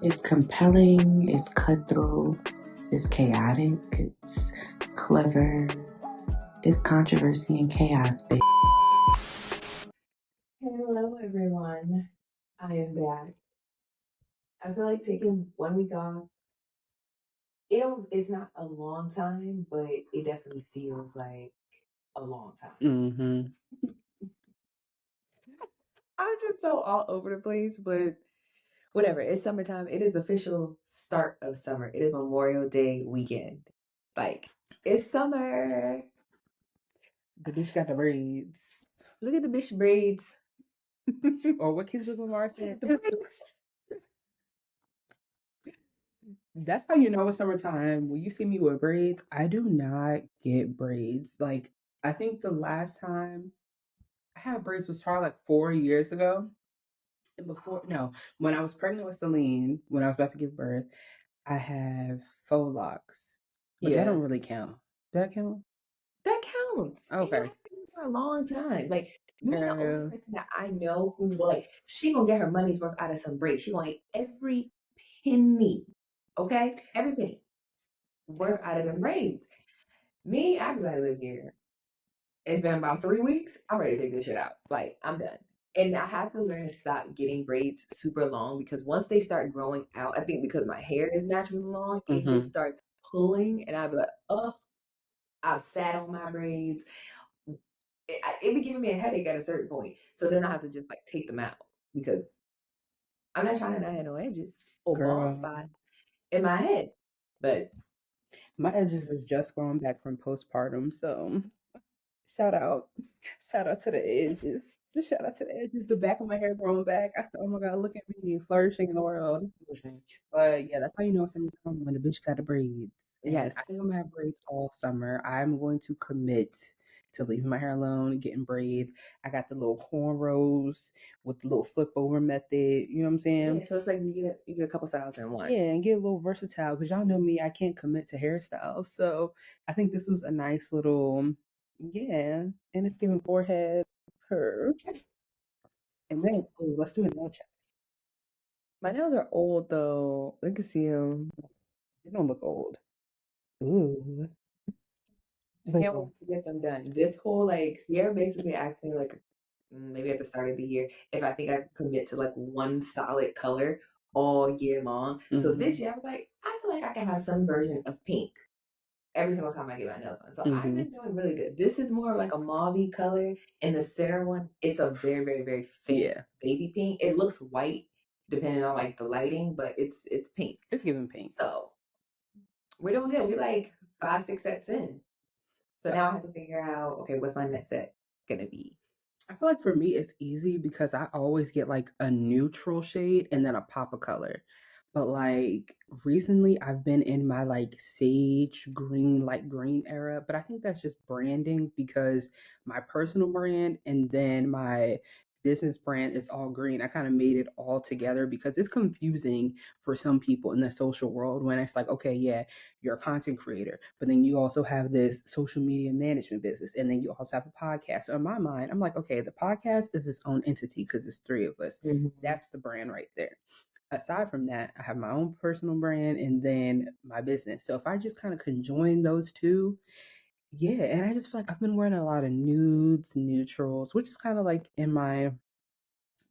It's compelling, it's cutthroat, it's chaotic, it's clever, it's controversy and chaos, baby. Hello, everyone. I am back. I feel like taking 1 week off. It's not a long time, but it definitely feels like a long time. Mm-hmm. I'm just so all over the place, but whatever. It's summertime. It is the official start of summer. It is Memorial Day weekend. Like, it's summer. The bitch got the braids. Look at the bitch braids. Or what Kendrick Lamar said. The braids. That's how you know it's summertime. When you see me with braids, I do not get braids. Like, I think the last time I had braids was probably like 4 years ago. And when I was pregnant with Celine, when I was about to give birth, I have faux locks. But that don't really count. Does that count? That counts. Okay. And it been for a long time. Like, you're the only Girl. person that I know who she gonna get her money's worth out of some braids. She gonna get every penny. Okay? Every penny worth out of them braids. Me, I be like, look here. It's been about 3 weeks. I'm ready to take this shit out. Like, I'm done. And I have to learn to stop getting braids super long because once they start growing out, I think because my hair is naturally long, it just starts pulling, and I'd be like, oh, I've sat on my braids. It be giving me a headache at a certain point. So then I have to just like take them out because I'm not trying to not have no edges or bald spots in my head. But my edges is just growing back from postpartum, so shout out to the edges. Just shout out to the edges. The back of my hair growing back. I said, oh my god, look at me flourishing in the world. But yeah, that's how you know it's summertime when the bitch got a braid. Yes, I think I'm gonna have braids all summer. I'm going to commit to leaving my hair alone and getting braids. I got the little cornrows with the little flip over method. You know what I'm saying? yeah, so it's like you get a couple styles in one. Yeah, and get a little versatile because y'all know me, I can't commit to hairstyles. So I think this was a nice little, yeah, and it's giving forehead curve. And then, oh, let's do a nail check. My nails are old though. Look at see them. They don't look old. Ooh. I can't wait to get them done. This whole like Sierra basically asked me like maybe at the start of the year if I think I could commit to like one solid color all year long. So this year I was like, I feel like I can have some version of pink every single time I get my nails done. So I've been doing really good. This is more like a mauve color, and the center one, it's a very, very, very faint baby pink. It looks white depending on like the lighting, but it's pink. It's giving pink. So we're doing good. We're like 5, 6 sets in. So now I have to figure out, okay, what's my next set gonna be? I feel like for me it's easy because I always get like a neutral shade and then a pop of color. But like recently I've been in my like sage green, light green era, but I think that's just branding because my personal brand and then my business brand is all green. I kind of made it all together because it's confusing for some people in the social world when it's like, okay, yeah, you're a content creator, but then you also have this social media management business, and then you also have a podcast. So in my mind, I'm like, okay, the podcast is its own entity because it's three of us. That's the brand right there. Aside from that, I have my own personal brand and then my business. So if I just kind of conjoin those two, yeah, and I just feel like I've been wearing a lot of nudes, neutrals, which is kind of like in my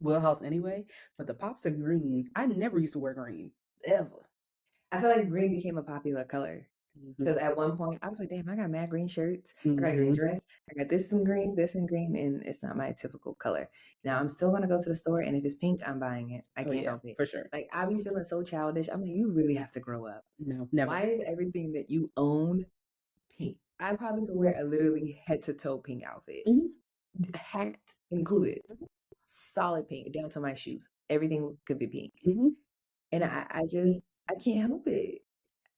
wheelhouse anyway. But the pops of greens, I never used to wear green ever. I feel like green became a popular color because at one point I was like, damn, I got mad green shirts, I got a green dress, I got this in green, and it's not my typical color. Now I'm still gonna go to the store, and if it's pink, I'm buying it. I can't help it. For sure. Like I be feeling so childish. I'm like, you really have to grow up. No, never. Why is everything that you own pink? I probably could wear a literally head to toe pink outfit, hat included, solid pink down to my shoes. Everything could be pink, and I just I can't help it.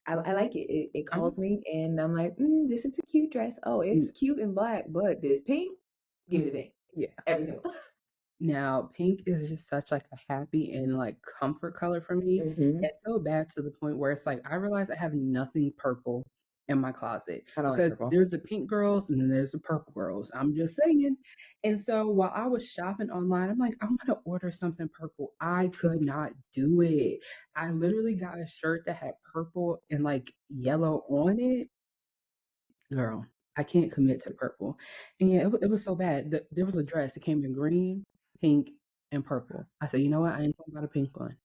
I like it. It calls me, and I'm like, this is a cute dress. Oh, it's cute and black, but this pink, give me the pink. Yeah, every single time. Now, pink is just such like a happy and like comfort color for me. It's so bad to the point where it's like I realize I have nothing purple in my closet I don't like because purple. there's the pink girls and then there's the purple girls. I'm just saying. And so while I was shopping online, I'm like, I'm gonna order something purple. I could not do it. I literally got a shirt that had purple and like yellow on it. Girl, I can't commit to purple. And yeah, it was so bad. There was a dress that came in green, pink, and purple. I said, you know what? I ain't gonna buy the pink one.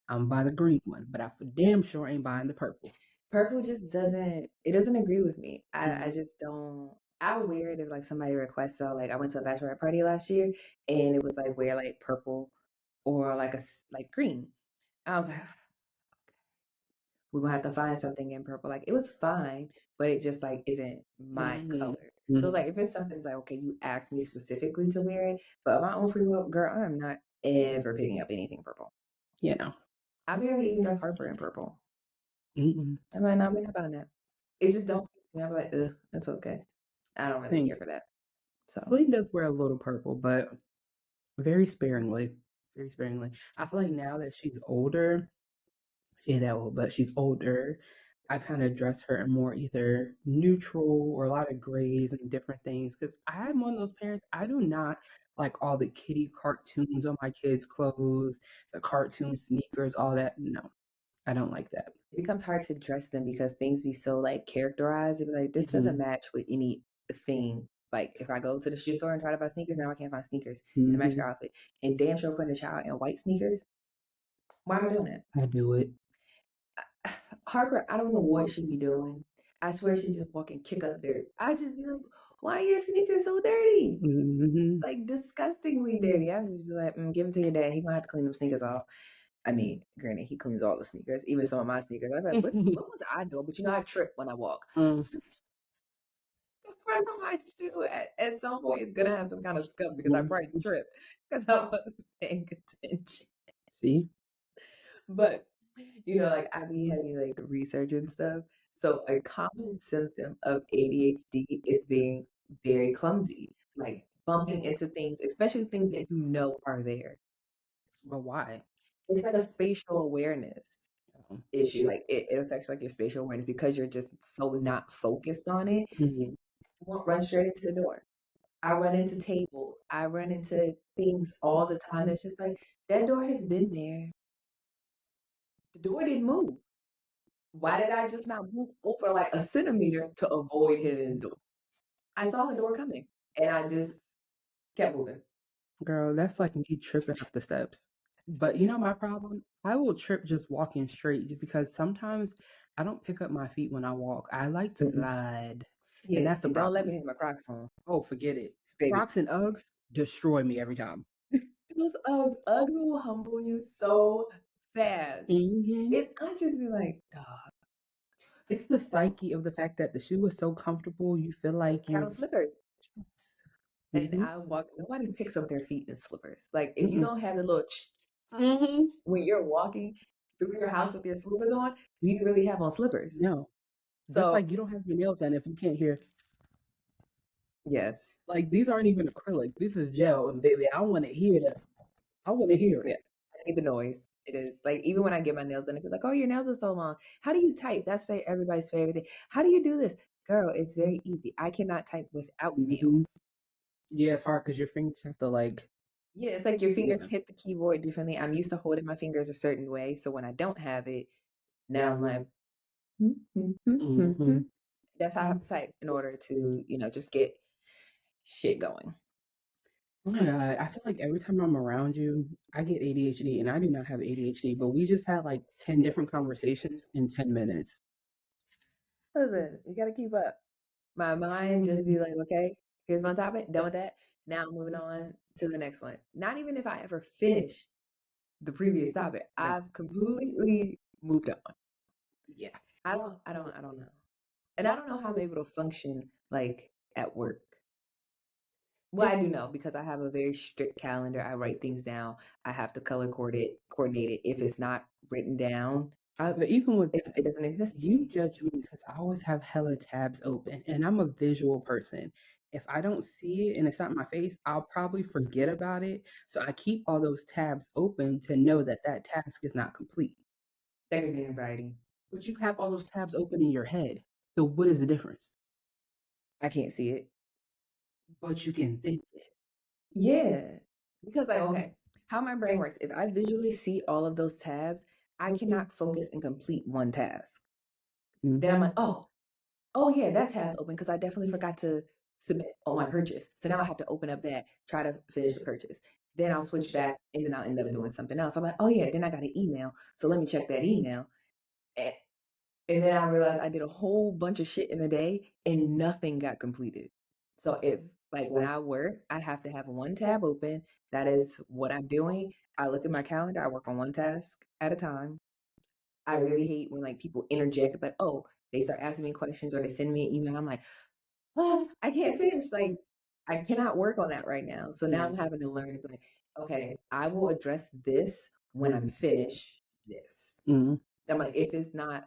I'm buy the green one, but I for damn sure ain't buying the purple. Purple just doesn't agree with me. I Mhm. just don't. I would wear it if like somebody requests. So like I went to a bachelorette party last year and it was like wear like purple or like like green. I was like, we're gonna have to find something in purple. Like it was fine, but it just like isn't my Mhm. color. So it's Mhm. like if it's something that's like, okay, you asked me specifically to wear it, but of my own free will, girl, I'm not ever picking up anything purple. Yeah. I barely even dress Harper in purple. Mm-mm. I'm like, no, we're not buying that. It just don't speak to me. I'm like, ugh, that's okay. I don't really care Think for that. So Celine does wear a little purple, but very sparingly. Very sparingly. I feel like now that she's older, she ain't that old, but she's older. I kind of dress her in more either neutral or a lot of grays and different things. Because I'm one of those parents, I do not like all the kitty cartoons on my kids' clothes, the cartoon sneakers, all that. No, I don't like that. it becomes hard to dress them because things be so like characterized. It be like this doesn't Hmm. match with anything. Like if I go to the shoe store and try to buy sneakers, now I can't find sneakers to match Hmm. your outfit. And damn sure putting a child in white sneakers. Why am I doing that? I do it. Harper, I don't know what she be doing. I swear she just walk and kick up dirt. I just be like, why are your sneakers so dirty? Hmm. Like disgustingly dirty. I just be like, give it to your dad. He gonna have to clean them sneakers off. I mean, granted, he cleans all the sneakers, even some of my sneakers. I'm like, what was I doing? But you know, I trip when I walk. Mm. So the front of my shoe at some point is gonna have some kind of scuff because I Mhm. probably tripped because I wasn't paying attention. See? But you know, like I be heavy like research and stuff. So a common symptom of ADHD is being very clumsy, like bumping into things, especially things that you know are there. But why? It's like a spatial awareness Um, issue. Like it affects like your spatial awareness because you're just so not focused on it. mhm. You won't run straight into the door. I run into tables. I run into things all the time. It's just like that door has been there. The door didn't move. Why did I just not move over like a centimeter to avoid hitting the door? I saw the door coming and I just kept moving. Girl, that's like me tripping up the steps. But you know my problem? I will trip just walking straight just because sometimes I don't pick up my feet when I walk. I like to Mm-mm. glide. And Yeah, that's the and don't let me problem. hit my Crocs on, Oh, forget it. baby. Crocs and Uggs destroy me every time. Those Uggs will humble you so fast. Hmm. It I just be like, dog, It's the psyche of the fact that the shoe is so comfortable. You feel like got you. on slippers. And Hmm. I walk, nobody picks up their feet in slippers. Like if you Mm-mm. don't have the little Hmm. when you're walking through your house with your slippers on, you really have on slippers. No. Just So like you don't have your nails done if you can't hear. yes, Like these aren't even acrylic. This is gel, and baby, I want to hear that. I want to hear yeah, it. I hate the noise. It is like even when I get my nails done, it's like, oh, your nails are so long. How do you type? That's everybody's favorite thing. How do you do this, girl? It's very easy. I cannot type without nails. Hmm. Yeah, it's hard because your fingers have to like. Yeah, it's like your fingers Yeah. hit the keyboard differently. I'm used to holding my fingers a certain way, so when I don't have it, now I'm like, hmm, hmm, hmm, hmm, hmm. Hmm. That's how I have to type in order to, just get shit going. Oh my God, I feel like every time I'm around you, I get ADHD, and I do not have ADHD, but we just had like 10 different conversations in 10 minutes. Listen, you gotta keep up. My mind just be like, okay, here's my topic, done with that. Now I'm moving on to the next one. Not even if I ever finish the previous topic, I've completely moved on. Yeah. I don't know. And I don't know how I'm able to function like at work. Well, I do know because I have a very strict calendar. I write things down. I have to color coordinate it. If it's not written down, But even with it that, doesn't exist to you me. judge me because I always have hella tabs open, and I'm a visual person. If I don't see it and it's not in my face, I'll probably forget about it. So I keep all those tabs open to know that that task is not complete. That gives me anxiety. But you have all those tabs open in your head. So what is the difference? I can't see it. But you can think it. Yeah. Because like, okay, how my brain works, if I visually see all of those tabs, I cannot focus and complete one task. Then I'm like, oh yeah, that tab's open because I definitely forgot to submit on my purchase. So now I have to open up that, try to finish the purchase. Then I'll switch back and then I'll end up doing something else. I'm like, oh yeah, then I got an email. So let me check that email. And, and then I realized I did a whole bunch of shit in a day and nothing got completed. So if like when I work, I have to have one tab open. That is what I'm doing. I look at my calendar, I work on one task at a time. I really hate when like people interject, but oh, they start asking me questions or they send me an email. I'm like, oh, I can't finish. Like, I cannot work on that right now. So now I'm having to learn, like, okay, I will address this when I'm finished this. Mhm. I'm like, if it's not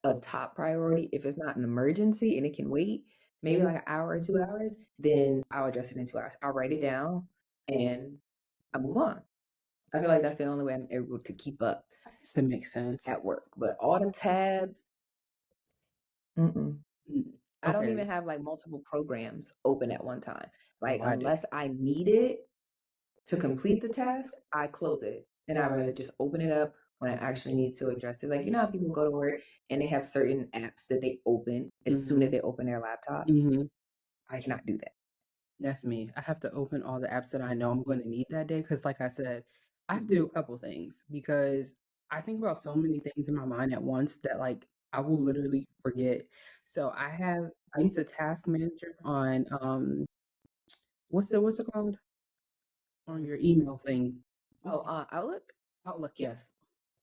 a top priority, if it's not an emergency and it can wait, maybe like an hour or 2 hours, then I'll address it in 2 hours. I'll write it down and I move on. I feel like that's the only way I'm able to keep up That makes sense. at work. But all the tabs, mm-mm. I don't even have like multiple programs open at one time. Like, I do. unless I need it to complete the task, I close it. And I'd rather just open it up when I actually need to address it. Like, you know how people go to work and they have certain apps that they open as soon as they open their laptop? Mhm. I cannot do that. That's me. I have to open all the apps that I know I'm going to need that day because, like I said, I have to do a couple things because I think about so many things in my mind at once that like I will literally forget. So I use a task manager on what's it called on your email thing? Oh, Outlook? Outlook, yes.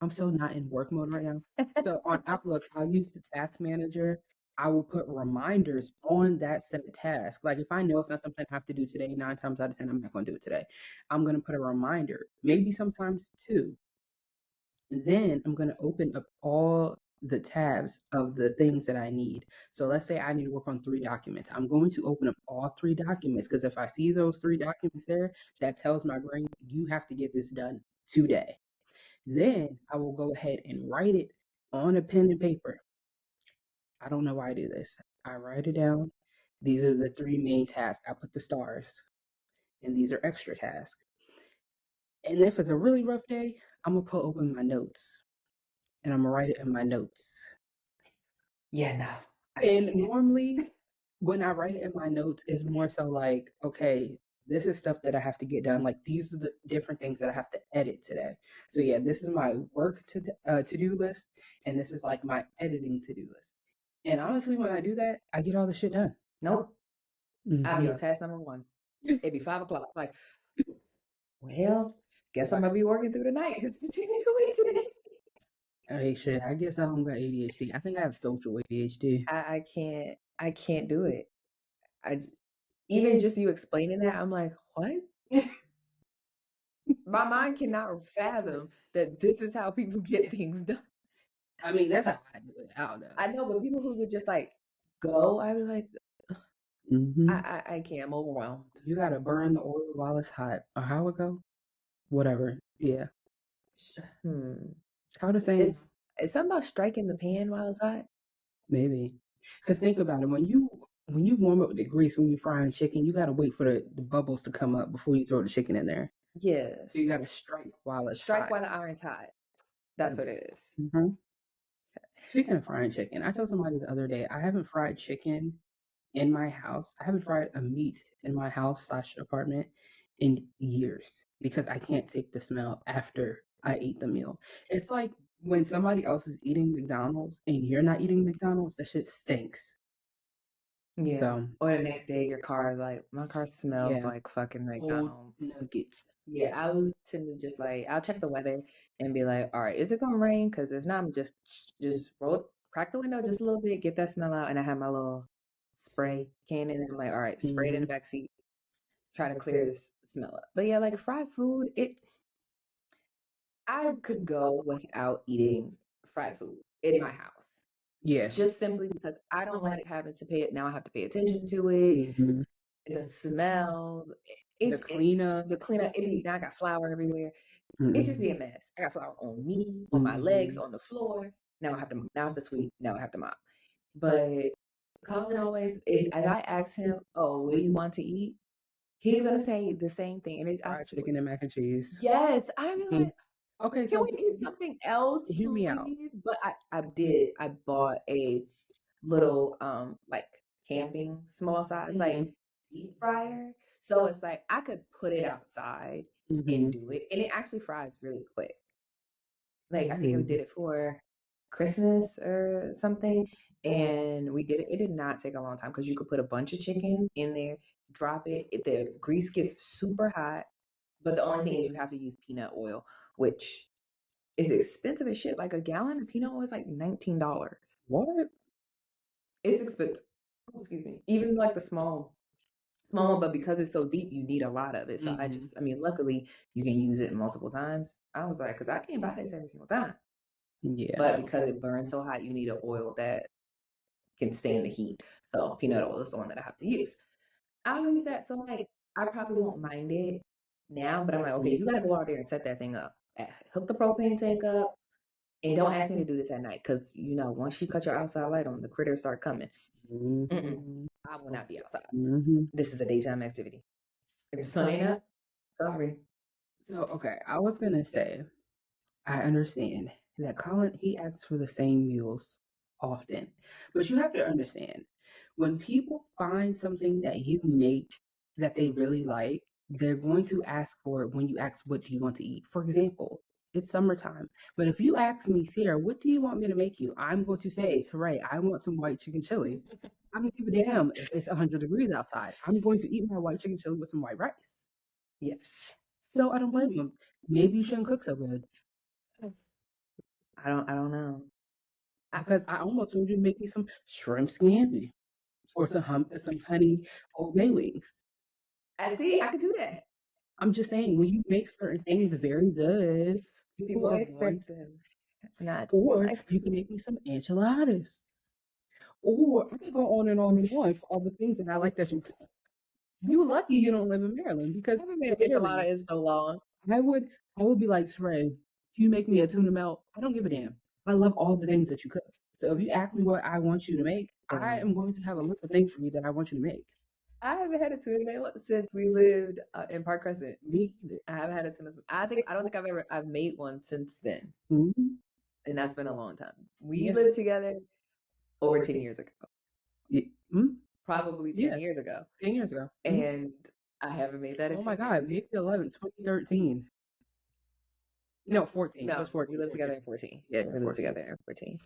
I'm so not in work mode right now. So on Outlook, I'll use the task manager. I will put reminders on that set of tasks. Like if I know it's not something I have to do today, 9 times out of 10, I'm not going to do it today. I'm going to put a reminder, maybe sometimes two. Then I'm going to open up all the tabs of the things that I need. So let's say I need to work on 3 documents. I'm going to open up all 3 documents because if I see those 3 documents there, that tells my brain, you have to get this done today. Then I will go ahead and write it on a pen and paper. I don't know why I do this. I write it down. These are the 3 main tasks. I put the stars, and these are extra tasks. And if it's a really rough day, I'm gonna pull open my notes, and I'm gonna write it in my notes. Yeah, no. And normally, when I write it in my notes, it's more so like, okay, this is stuff that I have to get done. Like these are the different things that I have to edit today. So yeah, this is my work to do list, and this is like my editing to do list. And honestly, when I do that, I get all the shit done. Nope. I'll be on Mhm. task number 1. It'd be 5 o'clock. Like, well, guess I'm gonna be working through the night because I'm taking 2 weeks today. Hey, shit. I guess I don't got ADHD. I think I have social ADHD. I can't do it. Even just you explaining that, I'm like, what? My mind cannot fathom that this is how people get things done. I mean, that's how I do it. I don't know. I know, but people who would just like go, I be like, Mm-hmm. I can't. I'm overwhelmed. You gotta burn the oil while it's hot. Or how it go? Whatever. Yeah. How to say? It's something about striking the pan while it's hot. Maybe. Because think about it. When you warm up the grease when you're frying chicken, you gotta wait for the bubbles to come up before you throw the chicken in there. Yeah. So you gotta strike while it's Strike hot. while the iron's hot. That's what it is. Mm-hmm. Speaking of frying chicken, I told somebody the other day I haven't fried chicken in my house. I haven't fried a meat in my house/apartment in years because I can't take the smell after I eat the meal. It's like when somebody else is eating McDonald's and you're not eating McDonald's, that shit stinks. Yeah. So, or the next day, your car is like, my car smells yeah. like fucking Old McDonald's. nuggets. Yeah, I'll tend to just like, I'll check the weather and be like, all right, is it gonna rain? Because if not, I'm just crack the window just a little bit, get that smell out, and I have my little spray can in it. I'm like, all right, spray it in the back seat, try to clear this smell up. But yeah, like fried food, I could go without eating fried food in my house. Yeah. Just simply because I don't like having to pay it. Now I have to pay attention to it. Mm-hmm. The smell, The cleanup. now I got flour everywhere. It just be a mess. I got flour on me, on my legs, on the floor. Now I have to sweep. Now I have to mop. But Colin always, if I ask him, "Oh, what do you want to eat?" He's gonna say the same thing, and it's Fried chicken and mac and cheese. yes. I mean, like, Okay, can so we eat something else, hear me out. please? But I did. I bought a little like camping small size like deep fryer, so it's like I could put it outside and do it, and it actually fries really quick. Like I think we did it for Christmas or something, and we did it. It did not take a long time because you could put a bunch of chicken in there, drop it. The grease gets super hot, but the only thing is you have to use peanut oil, which is expensive as shit. Like a gallon of peanut oil is like $19. What? It's expensive. Excuse me. Even like the small one, but because it's so deep, you need a lot of it. So I mean, luckily you can use it multiple times. I was like, because I can't buy this every single time. Yeah. But because it burns so hot, you need an oil that can stand the heat. So peanut oil is the one that I have to use. I'll use that. So like, I probably won't mind it now, but I'm like, okay, you gotta go out there and set that thing up. Hook the propane tank up, and don't ask me to do this at night because you know once you cut your outside light on, the critters start coming. I will not be outside. This is a daytime activity. If the sun ain't up, sorry. So okay, I was gonna say I understand that Colin he asks for the same meals often, but you have to understand when people find something that you make that they really like, they're going to ask for it when you ask, what do you want to eat? For example, it's summertime. But if you ask me, Sarah, what do you want me to make you? I'm going to say, Saray, I want some white chicken chili. I don't give a damn if it's 100 degrees outside. I'm going to eat my white chicken chili with some white rice. Yes. So I don't blame them. Maybe you shouldn't cook so good. I don't know. Because I almost told you to make me some shrimp scampi or some honey Old Bay wings. I see. I could do that. I'm just saying, when you make certain things very good, people are going to, Not or you can make me some enchiladas. Or I could go on and on for all the things that I like that you cook. You lucky you don't live in Maryland because I haven't made an literally, enchilada in so long. I would be like, Trey, can you make me a tuna melt? I don't give a damn. I love all the things that you cook. So if you ask me what I want you to make, I am going to have a list of things for you that I want you to make. I haven't had a tuna melt since we lived in Park Crescent. Me either. I haven't had a tuna. I don't think I've made one since then, and that's been a long time. We lived together over 10 years ago. Probably 10 years ago. 10 years ago. And I haven't made that in Oh my 10 God, years. maybe 11, 2013. No, 14. No, it was 14. we lived together in 14. Yeah, we lived together in 14.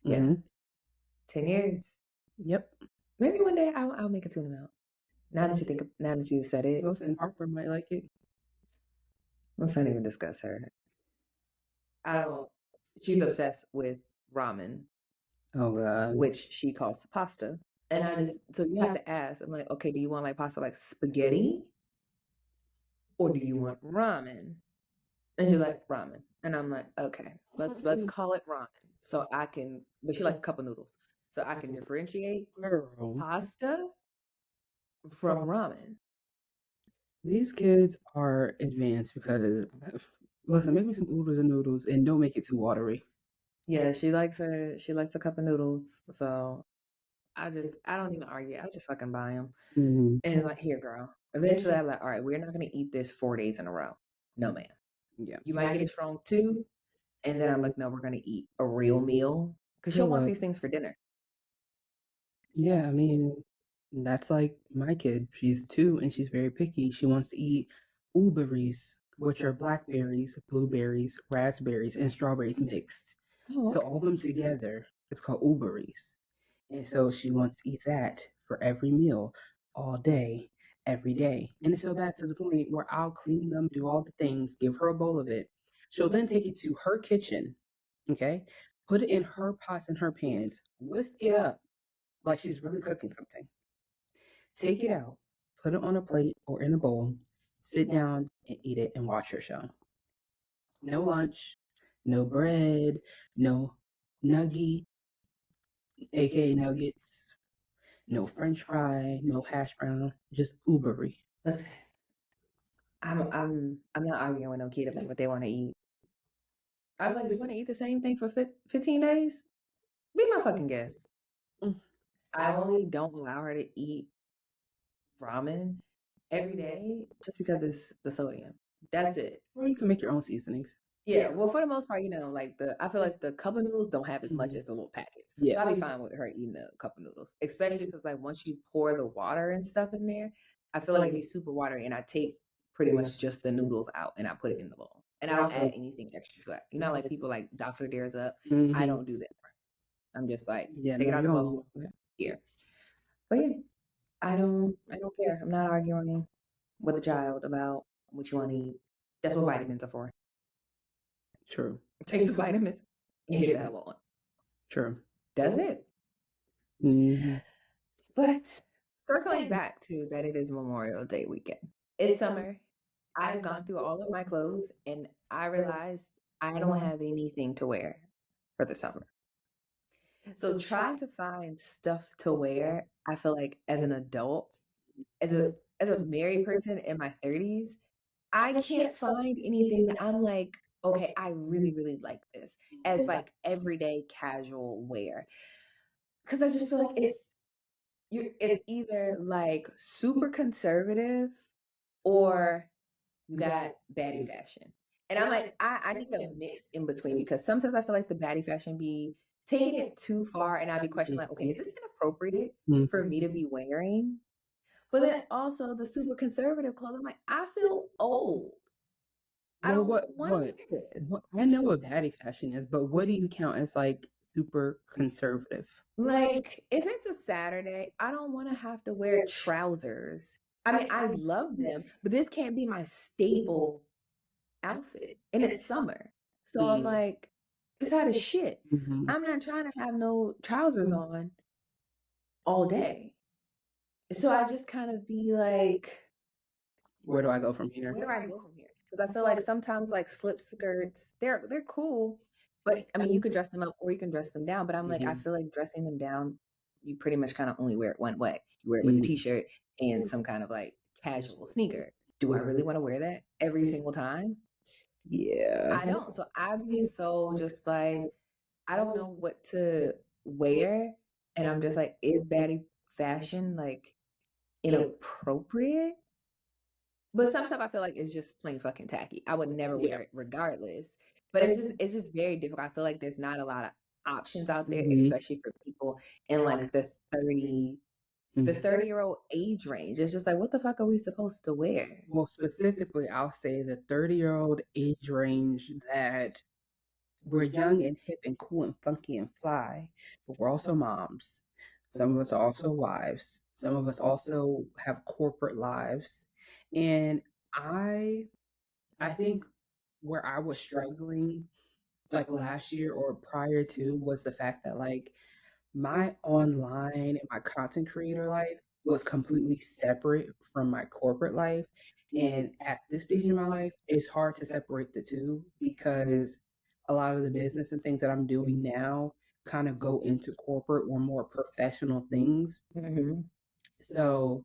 Yeah. Yeah. 10 years. Yep. Maybe one day I'll make a tuna melt. Now that you said it. Listen, Harper might like it. Let's not even discuss her. She's obsessed with ramen. Oh God. Which she calls pasta. And so you have to ask, I'm like, okay, do you want like pasta like spaghetti? Or do you want ramen? And she's like, ramen. And I'm like, okay, let's call it ramen. So I can, but she likes a cup of noodles. So I can differentiate pasta from ramen. These kids are advanced because, listen, make me some oodles and noodles and don't make it too watery. Yeah, she likes a cup of noodles. So I don't even argue. I just fucking buy them. And like, here, girl. Eventually I'm like, all right, we're not going to eat this 4 days in a row. No, ma'am. Yeah. You might get it strong too. And then I'm like, no, we're going to eat a real meal. Because she'll want these things for dinner. Yeah, I mean, that's like my kid. She's 2 and she's very picky. She wants to eat blueberries, which are blackberries, blueberries, raspberries, and strawberries mixed. So all of them together, it's called blueberries. And so she wants to eat that for every meal, all day, every day. And it's so bad to the point where I'll clean them, do all the things, give her a bowl of it. She'll then take it to her kitchen, okay? Put it in her pots and her pans, whisk it up like she's really cooking something. Take it out, put it on a plate or in a bowl, sit down and eat it and watch her show. No lunch, no bread, no nugget, aka nuggets, no French fry, no hash brown, just Ubery. Listen, I'm not arguing with no kid about what they want to eat. I'm like, you want to eat the same thing for 15 days? Be my fucking guest. I only don't allow her to eat ramen every day just because it's the sodium. That's it. Or you can make your own seasonings. Yeah, well, for the most part, like I feel like the cup of noodles don't have as much Mhm. as the little packets. So Yeah. I'll be fine with her eating a cup of noodles, especially because like once you pour the water and stuff in there, I feel like it'd be super watery, and I take pretty much just the noodles out and I put it in the bowl, and I don't add anything extra to it. You know, like people like Dr. Dare's up. I Hmm. don't do that. I'm just like Yeah, take it no, out you the don't need bowl all that. here. But yeah, I don't care. I'm not arguing with a child about what you want to eat. That's what vitamins are for. True. Take some vitamins and get the hell on. True. That's it. Hmm. But circling back to that, it is Memorial Day weekend. It's summer. I've gone through all of my clothes and I realized I don't have anything to wear for the summer. So trying to find stuff to wear, I feel like as an adult, as a married person in my 30s, I can't find anything that I'm like, okay, I really, really like this as like everyday casual wear. Cause I just feel like it's either like super conservative or you got baddie fashion. And I'm like, I need a mix in between because sometimes I feel like the baddie fashion be taking it too far and I'd be questioning like, okay, is this inappropriate for me to be wearing? But then also the super conservative clothes, I'm like, I feel old. I Well, don't what, want to what, wear this. what? I know what baddie fashion is, but what do you count as like super conservative? Like, if it's a Saturday, I don't want to have to wear trousers. I mean, I love them, but this can't be my staple outfit. And it's summer. So I'm like, it's hot as shit. Hmm. I'm not trying to have no trousers on all day. So I just kind of be like, Where do I go from here? where do I go from here? Because I feel like sometimes like slip skirts, they're cool, but I mean you could dress them up or you can dress them down. But I'm like, I Hmm. feel like dressing them down, you pretty much kind of only wear it one way. You wear it with a Hmm. t-shirt and some kind of like casual sneaker. Do I really want to wear that every single time? Yeah. I don't. So I'd be so just like, I don't know what to wear. And I'm just like, is baddie fashion like inappropriate? But some stuff I feel like is just plain fucking tacky. I would never Yeah. wear it regardless. But it's just very difficult. I feel like there's not a lot of options out there, Hmm. especially for people in like the 30-year-old age range. It's just like, what the fuck are we supposed to wear? Well, specifically, I'll say the 30-year-old age range that we're young and hip and cool and funky and fly, but we're also moms. Some of us are also wives. Some of us also have corporate lives. And I I think where I was struggling like last year or prior to was the fact that like my online and my content creator life was completely separate from my corporate life. And at this stage in my life, it's hard to separate the two because a lot of the business and things that I'm doing now kind of go into corporate or more professional things. Mhm. So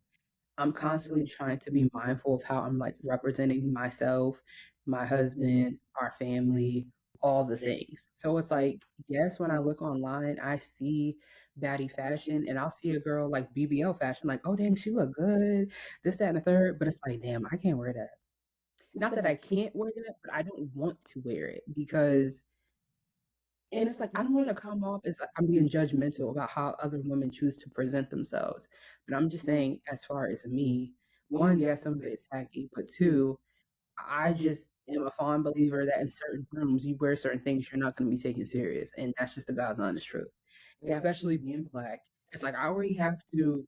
I'm constantly trying to be mindful of how I'm like representing myself, my husband, our family, all the things. So it's like, yes, when I look online, I see baddie fashion and I'll see a girl like BBL fashion, like, oh dang, she look good, this, that, and the third. But it's like, damn, I can't wear that. Not that I can't wear that, but I don't want to wear it because and it's like I don't want to come off as like I'm being judgmental about how other women choose to present themselves. But I'm just saying, as far as me, one, yes, some of it is tacky, but two, I just am a fond believer that in certain rooms you wear certain things you're not going to be taken serious, and that's just the God's honest truth. Yeah. Especially being black, it's like I already have to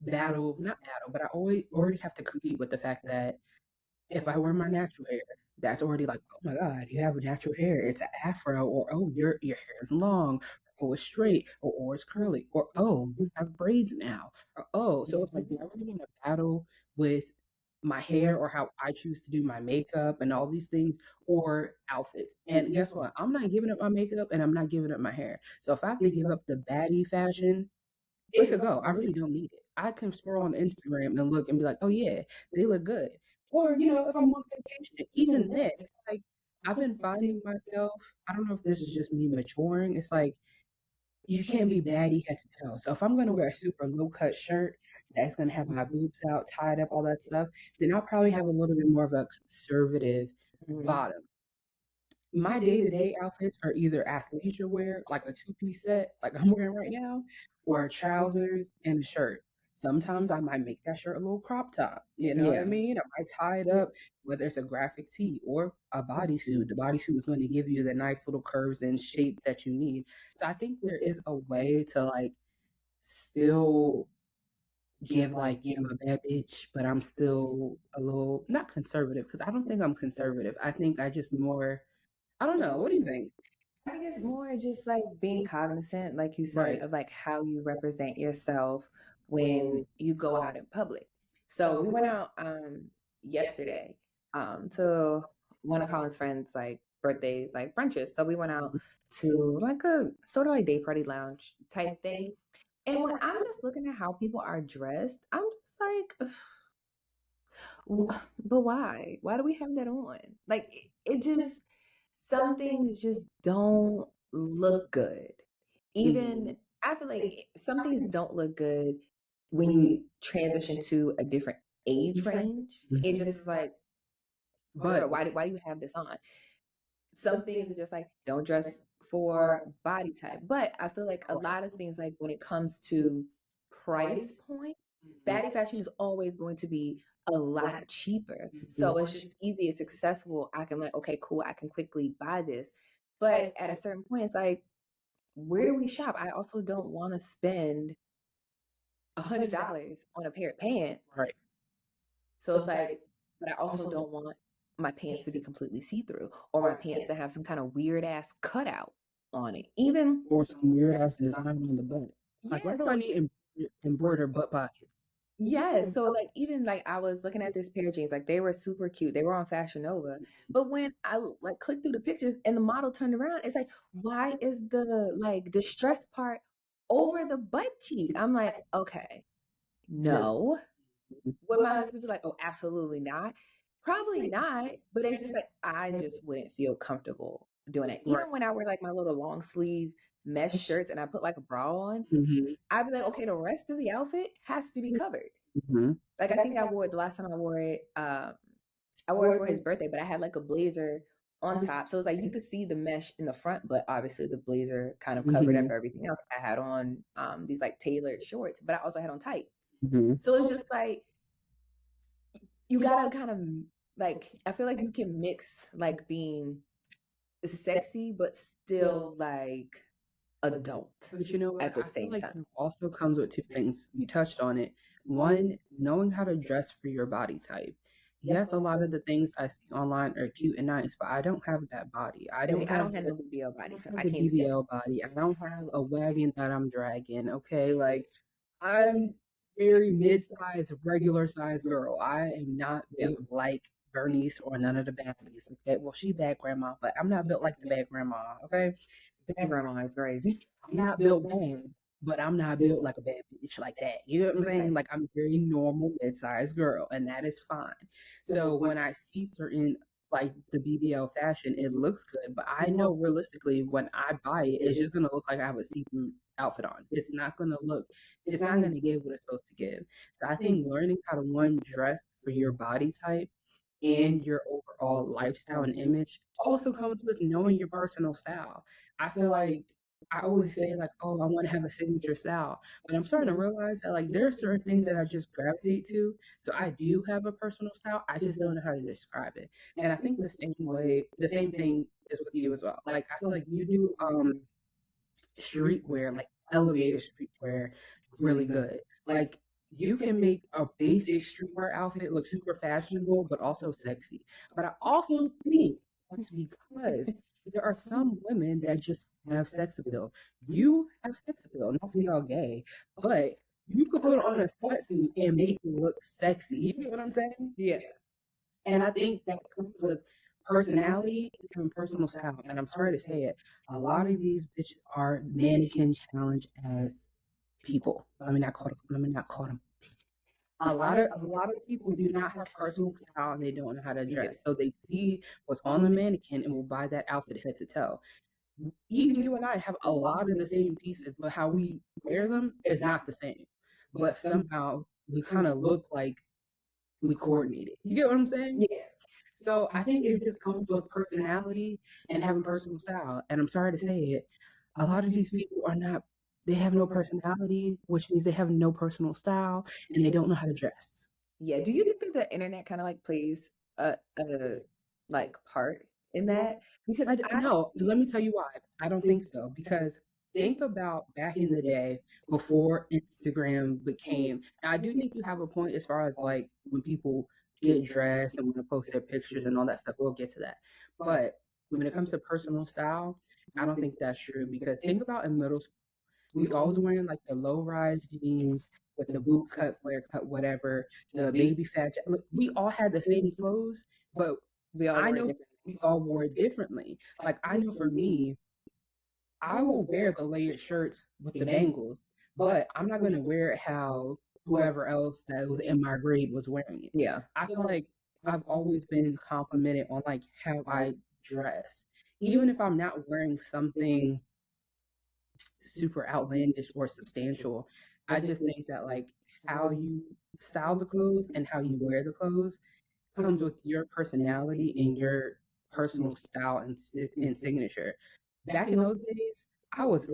battle, not battle, but I already have to compete with the fact that if I wear my natural hair, that's already like, oh my God, you have a natural hair. It's an afro, or oh, your hair is long, or it's straight, or it's curly, or oh, you have braids now, or oh, so it's like, do I really want to battle with my hair or how I choose to do my makeup and all these things, or outfits? And guess what? I'm not giving up my makeup and I'm not giving up my hair. So if I have to give up the baddie fashion, it could go. I really don't need it. I can scroll on Instagram and look and be like, oh yeah, they look good. Or, if I'm on vacation, even then, it's like I've been finding myself, I don't know if this is just me maturing. It's like you can't be baddie head to toe. So if I'm gonna wear a super low cut shirt that's gonna have my boobs out, tied up, all that stuff, then I'll probably have a little bit more of a conservative Mhm. bottom. My day-to-day outfits are either athleisure wear, like a two-piece set, like I'm wearing right now, or trousers and a shirt. Sometimes I might make that shirt a little crop top. You know what I Yeah. mean? I might tie it up, whether it's a graphic tee or a bodysuit. The bodysuit is going to give you the nice little curves and shape that you need. So I think there is a way to like still give like, yeah, I'm a bad bitch, but I'm still a little not conservative because I don't think I'm conservative. I think I just more I don't know. What do you think? I think it's more just like being cognizant, like you said, Right. of like how you represent yourself when you go out in public. So we went out yesterday to one of Colin's friends like birthday like brunches. So we went out to like a sort of like day party lounge type thing. And when I'm just looking at how people are dressed, I'm just like, but why? Why do we have that on? Like it just some things just don't look good. Even I feel like some things don't look good when you transition to a different age range. It just is like, girl, But why do you have this on? Some things are just like don't dress for body type. But I feel like a lot of things like when it comes to price point, baddie fashion is always going to be a lot cheaper. So it's just easy, it's accessible. I can like, okay, cool, I can quickly buy this. But at a certain point, it's like, where do we shop? I also don't want to spend $100 on a pair of pants. right. So it's like, but I also don't want my pants to be completely see through or my pants to have some kind of weird ass cutout on it. Even, Or some weird ass design on the butt. Like, why yeah, do I so need embroidered butt pockets? yes, so like even like I was looking at this pair of jeans, like they were super cute. They were on Fashion Nova. But when I like clicked through the pictures and the model turned around, it's like, why is the like distress part over the butt cheek? I'm like, okay, no. Would my husband be like, oh, absolutely not? Probably not. But it's just like I just wouldn't feel comfortable doing it. Right. Even when I wear like my little long sleeve mesh shirts and I put like a bra on, Mm-hmm. I'd be like, okay, the rest of the outfit has to be covered. Mm-hmm. Like I think I wore it the last time I wore it. I wore it for his birthday, but I had like a blazer on top, so it's like you could see the mesh in the front, but obviously the blazer kind of covered up Mm-hmm. everything else. I had on these like tailored shorts, but I also had on tights. Mm-hmm. So it's just like you gotta kind of like I feel like you can mix like being sexy but still like adult But you know what? at the I feel same like time. it also comes with two things. You touched on it. One, knowing how to dress for your body type. Yes, a lot of the things I see online are cute and nice, but I don't have that body. I I mean, don't I have don't have no BBL body, so have I the can't speak. BBL body. I don't have a wagon that I'm dragging. Okay, like I'm very mid-sized, regular-sized girl. I am not built like Bernice or none of the baddies. Okay, well she bad grandma, but I'm not built like the bad grandma. Okay, Your grandma is crazy. I'm not built bad, but I'm not built like a bad bitch like that. You know what I'm saying? Right. Like I'm a very normal mid-sized girl, and that is fine. So when I see certain like the BBL fashion, it looks good, but I know realistically when I buy it, it's just gonna look like I have a see-through outfit on. It's not gonna give what it's supposed to give. So I think learning how to one dress for your body type and your overall lifestyle and image also comes with knowing your personal style. I feel like I always say like, oh, I want to have a signature style, but I'm starting to realize that like there are certain things that I just gravitate to. So I do have a personal style. I just don't know how to describe it. And I think the same thing is with you as well. Like I feel like you do streetwear, like elevated streetwear, really good. Like you can make a basic streetwear outfit look super fashionable, but also sexy. But I also think that's because there are some women that just have sex appeal. You have sex appeal, not to be all gay, but you could put on a sweatsuit and make it look sexy. You get what I'm saying? Yeah. And I think that comes with personality and personal style. And I'm sorry to say it, a lot of these bitches are mannequin challenge as people. Let me not call them. A lot of people do not have personal style and they don't know how to dress. So they see what's on the mannequin and will buy that outfit head to toe. even you and I have a lot of the same pieces, but how we wear them is not the same. But somehow we kind of look like we coordinated. You get what I'm saying? Yeah. So I think it just comes with personality and having personal style. And I'm sorry to say it, a lot of these people are not, they have no personality, which means they have no personal style and they don't know how to dress. Yeah. Do you think that the internet kind of like plays a like part in that? Because I No, let me tell you why. I don't think so. Because think about back in the day before Instagram became, and I do think you have a point as far as like when people get dressed and want to post their pictures and all that stuff. We'll get to that. But when it comes to personal style, I don't think that's true because think about in middle school, we always wearing like the low rise jeans with the boot cut, flare cut, whatever, the baby fat. Look, we all had the same clothes, but we all I were know different. we all wore it differently. Like I know for me, I will wear the layered shirts with the bangles, but I'm not gonna wear it how whoever else that was in my grade was wearing it. Yeah. I feel like I've always been complimented on like how I dress. Even if I'm not wearing something super outlandish or substantial, I just think that like how you style the clothes and how you wear the clothes comes with your personality and your personal style and, and signature. Back in those days, I was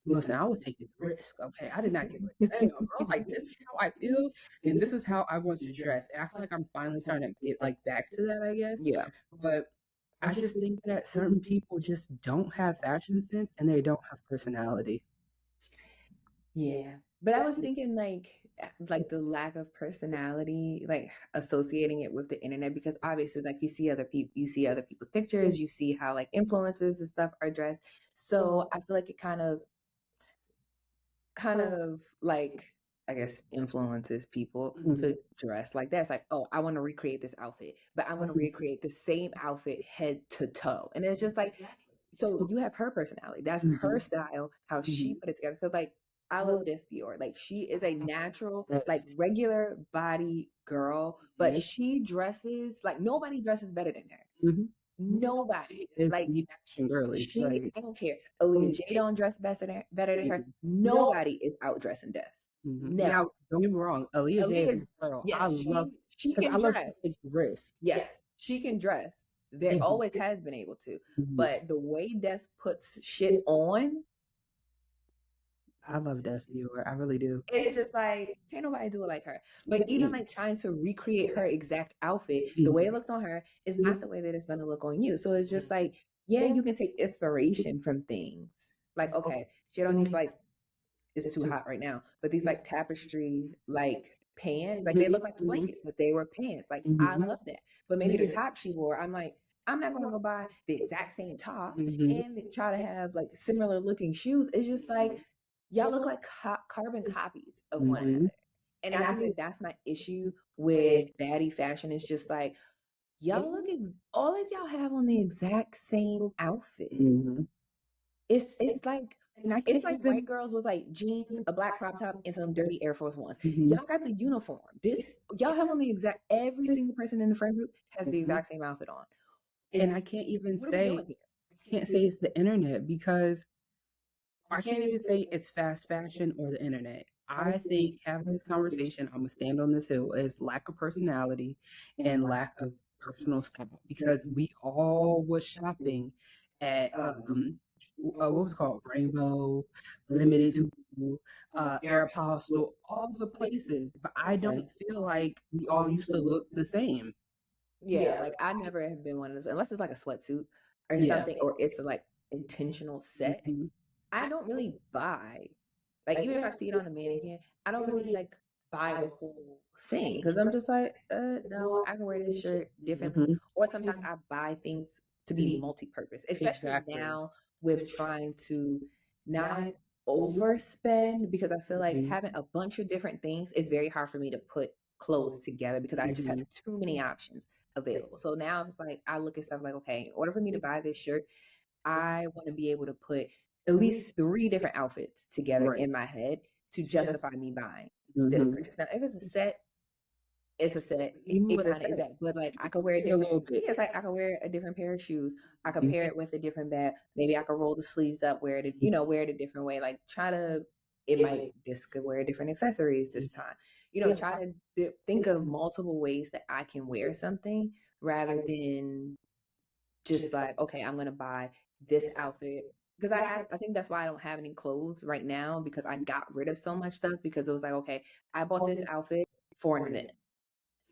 listen. I was taking risk. Okay, I did not give a damn. I was like, this is how I feel, and this is how I want to dress. And I feel like I'm finally starting to get like back to that, I guess. Yeah. But I just think that certain people just don't have fashion sense and they don't have personality. Yeah. But I was thinking like the lack of personality, like associating it with the internet because obviously like you see other people's pictures, you see how like influencers and stuff are dressed. So I feel like it kind of like I guess influences people Mhm. to dress like that. It's like, oh, I want to recreate this outfit, but I'm going to recreate the same outfit head to toe. And it's just like, so you have her personality. That's her Mhm. style, how she Mhm. put it together. Because like I love this Dior. Like she is a natural, like Yes. regular body girl, but she dresses like nobody dresses better than her. Mhm. Nobody. She is Like the fashion girly. Like, I don't care. Aaliyah J don't dress better than her. Nobody is outdressing death. Never. now, don't get me wrong, Aaliyah J is Aaliyah, a girl. yes, I love she because can I love she dress. takes risks. Yes, she can dress. There Mhm. always has been able to. Mhm. But the way Des puts shit on, I love Dusty, or I really do. it's just like can't nobody do it like her. But even like trying to recreate her exact outfit, the way it Mhm. looks on her is not the way that it's gonna look on you. So it's just like, yeah, you can take inspiration from things. Like, okay, she on these like it's too hot right now. But these like tapestry like pants, like they look like a Mhm. blanket, but they were pants. Like I Mhm. love that. But maybe the top she wore, I'm like, I'm not gonna go buy the exact same top Mhm. and try to have like similar looking shoes. It's just like y'all look like carbon copies of one Mhm. another. And I think that that's my issue with baddie fashion. It's just like y'all all of y'all have on the exact same outfit. Mhm. It's like And I it's can't like white even. girls with like jeans, a black crop top, and some dirty Air Force Ones. Mhm. Y'all got the uniform. This y'all have on the exact every single person in the friend group has the exact same outfit on. And I can't even What are we say doing here? I can't say it's the internet because I can't even say it's fast fashion or the internet. I think having this conversation, I'm gonna stand on this hill, is lack of personality and lack of personal style because we all was shopping at what was it called Rainbow, Limited to Aeropostale, all the places, but I don't feel like we all used to look the same. Yeah, like I never have been one of those unless it's like a sweatsuit or Yeah. something, or it's a like intentional set. Mhm. I don't really buy. Like even if I see it on a mannequin, I don't really like buy the whole thing because I'm just like, no, I can wear this shirt differently. Mhm. Or sometimes I buy things to be multi-purpose, especially Exactly. now with trying to not overspend because I feel like Mhm. having a bunch of different things is very hard for me to put clothes together because I just have Mhm. too many options available. So now it's like I look at stuff like, okay, in order for me to buy this shirt, I want to be able to put at least three different outfits together Right. in my head to justify me buying this Mhm. purchase. Now, if it's a set, it's a set. Even It with a kind of is set, that, but like I could wear a a different. little bit. Yeah, it's like I could wear a different pair of shoes. I could Mhm. pair it with a different bag. Maybe I could roll the sleeves up, wear it, wear it a different way. Like try to. It might this could wear different accessories this time. Try to think of multiple ways that I can wear something rather than just like, okay, I'm gonna buy this outfit because I think that's why I don't have any clothes right now because I got rid of so much stuff because it was like, okay, I bought this outfit for an event.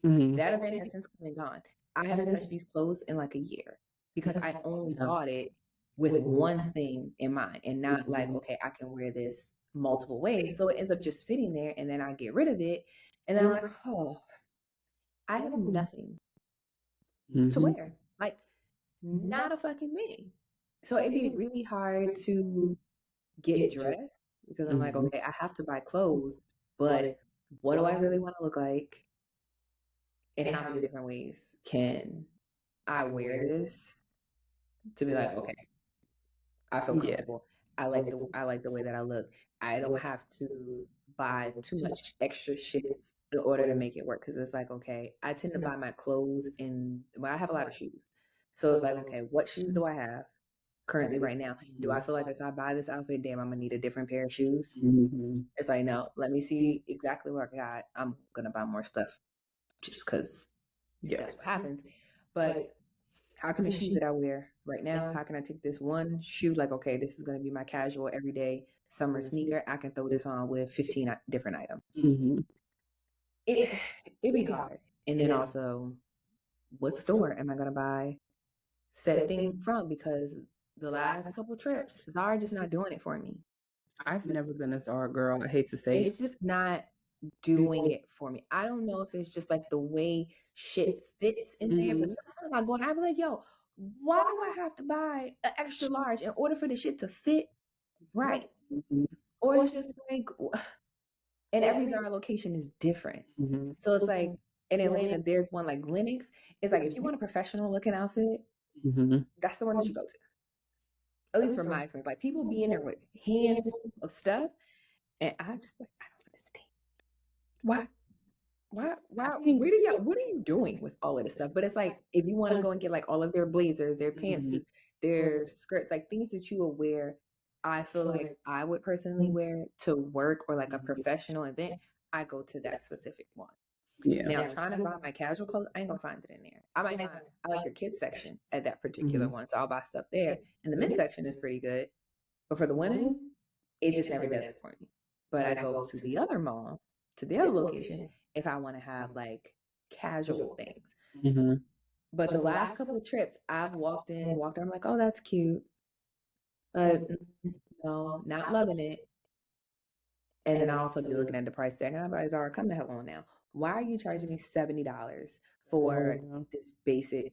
Mhm. That event has since come and gone. I haven't touched these clothes in like a year because I only Yeah. bought it with one thing in mind and not like, okay, I can wear this multiple ways. So it ends up just sitting there and then I get rid of it. And then I'm like, oh, I have nothing to Mhm. wear. Like, not a fucking thing. So it'd be really hard to get dressed because I'm like, Mhm. okay, I have to buy clothes, but what do I really want to look like? And how many different ways can I wear this to be like, okay, I feel Yeah. comfortable. I like the way that I look. I don't have to buy too much extra shit in order to make it work. Cause it's like, okay, I tend to buy my clothes and well, I have a lot of shoes. So it's like, okay, what shoes do I have currently right now? Do I feel like if I buy this outfit, damn, I'm gonna need a different pair of shoes? Mhm. It's like, no, let me see exactly what I got. I'm gonna buy more stuff just because Yeah. that's what happens. But how can the shoes that I wear right now, how can I take this one shoe, like, okay, this is going to be my casual everyday summer sneaker. I can throw this on with 15 different items. Mhm. It, it'd be hard. And then also, what store am I going to buy said thing from? Because the last couple trips, Zara just not doing it for me. I've never been a Zara girl. I hate to say It's just not doing it for me. I don't know if it's just like the way shit fits in there, but Mhm. sometimes I go and I be like, yo, why do I have to buy an extra large in order for the shit to fit right? Mhm. Or it's just like, and every Zara location is different. Mhm. So it's like in Atlanta, there's one like Lennox. It's like if you want a professional looking outfit, Mhm. that's the one that you go to. At least from my experience, like people be in there with handfuls of stuff, and I'm just like, I don't understand why. I Where think. do y'all, what are you doing with all of this stuff? But it's like, if you want to go and get like all of their blazers, their Mhm. pantsuits, their skirts, like things that you will wear, I feel like I would personally wear to work or like a professional event, I go to that specific one. Yeah. Now, trying to buy my casual clothes, I ain't gonna find it in there. I might find, I like their kids section at that particular Mhm. one, so I'll buy stuff there. And the men's section is pretty good. But for the women, it just never does it for me. But I go to the other mall, to the other location, if I want to have like casual things. Mhm. But the last couple of trips, I've walked in, I'm like, oh, that's cute. But no, not loving it. And then I'll also be looking at the price tag, and I'm like, Zara, come the hell on now. Why are you charging me $70 for Oh, this basic,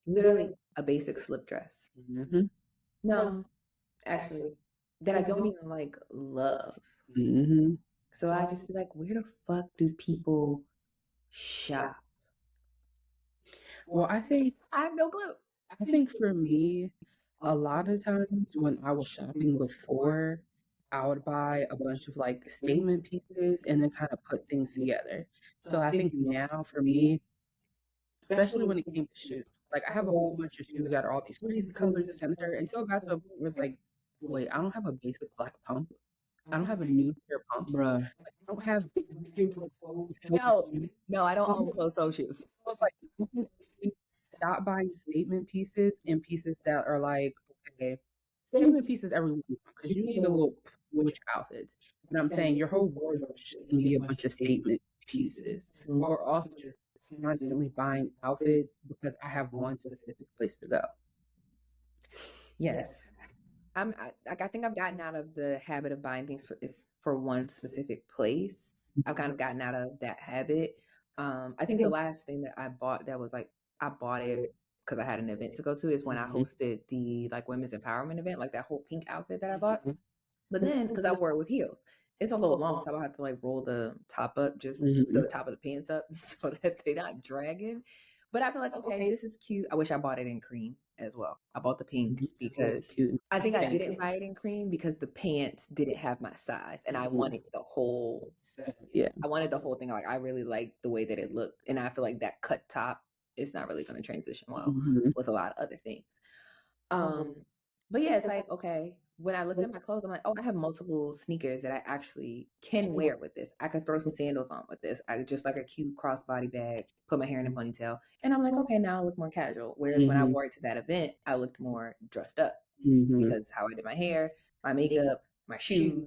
literally a basic slip dress? yeah. Mhm. No, actually, that I don't even like love. Mhm. So I just be like, where the fuck do people shop? Well, I have no clue. I think for me, a lot of times when I was shopping before, I would buy a bunch of like statement pieces and then kind of put things together. So I think now for me, especially when it came to shoes, like I have a whole bunch of shoes that are all these crazy colors, this and the third, until it got to a point where it's like, wait, I don't have a basic black pump. I don't have a nude pair of pumps. Bruh. I don't have No, no, I don't own clothes or shoes. I was like, stop buying statement pieces and pieces that are like, okay, statement pieces every week because you need a little switch outfits. But I'm saying your whole wardrobe shouldn't be a bunch of statement pieces or also just constantly buying outfits because I have one specific place to go. Yes. Like I think I've gotten out of the habit of buying things for one specific place. I've kind of gotten out of that habit. I think the last thing that I bought that was like I bought it because I had an event to go to is when I Mhm. hosted the like women's empowerment event, like that whole pink outfit that I bought. Mhm. But then because I wore it with heels, it's a little long, so I have to like roll the top up, just the Mhm. top of the pants up, so that they're not dragging. But I feel like okay, this is cute. I wish I bought it in cream as well. I bought the pink So because cute. I think I didn't buy it in cream because the pants didn't have my size, and I wanted the whole Yeah. I wanted the whole thing. Like I really liked the way that it looked, and I feel like that cut top is not really going to transition well with a lot of other things. Um, but yeah, it's like okay. When I looked at my clothes, I'm like, oh, I have multiple sneakers that I actually can wear with this. I could throw some sandals on with this. I just like a cute crossbody bag, put my hair in a ponytail, and I'm like, okay, now I look more casual. Whereas when I wore it to that event, I looked more dressed up because how I did my hair, my makeup, my shoes.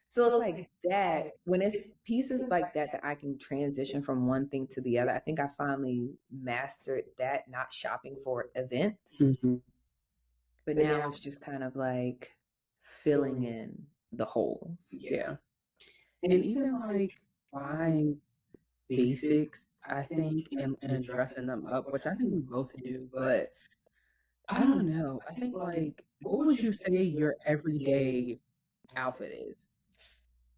So it's like that. When it's pieces like that that I can transition from one thing to the other, I think I finally mastered that, not shopping for events. But now it's just kind of like filling in the holes. Yeah. And even like buying basics, I think, and dressing them up, which I think we both do, but I don't know. I think like what would you say your everyday outfit is?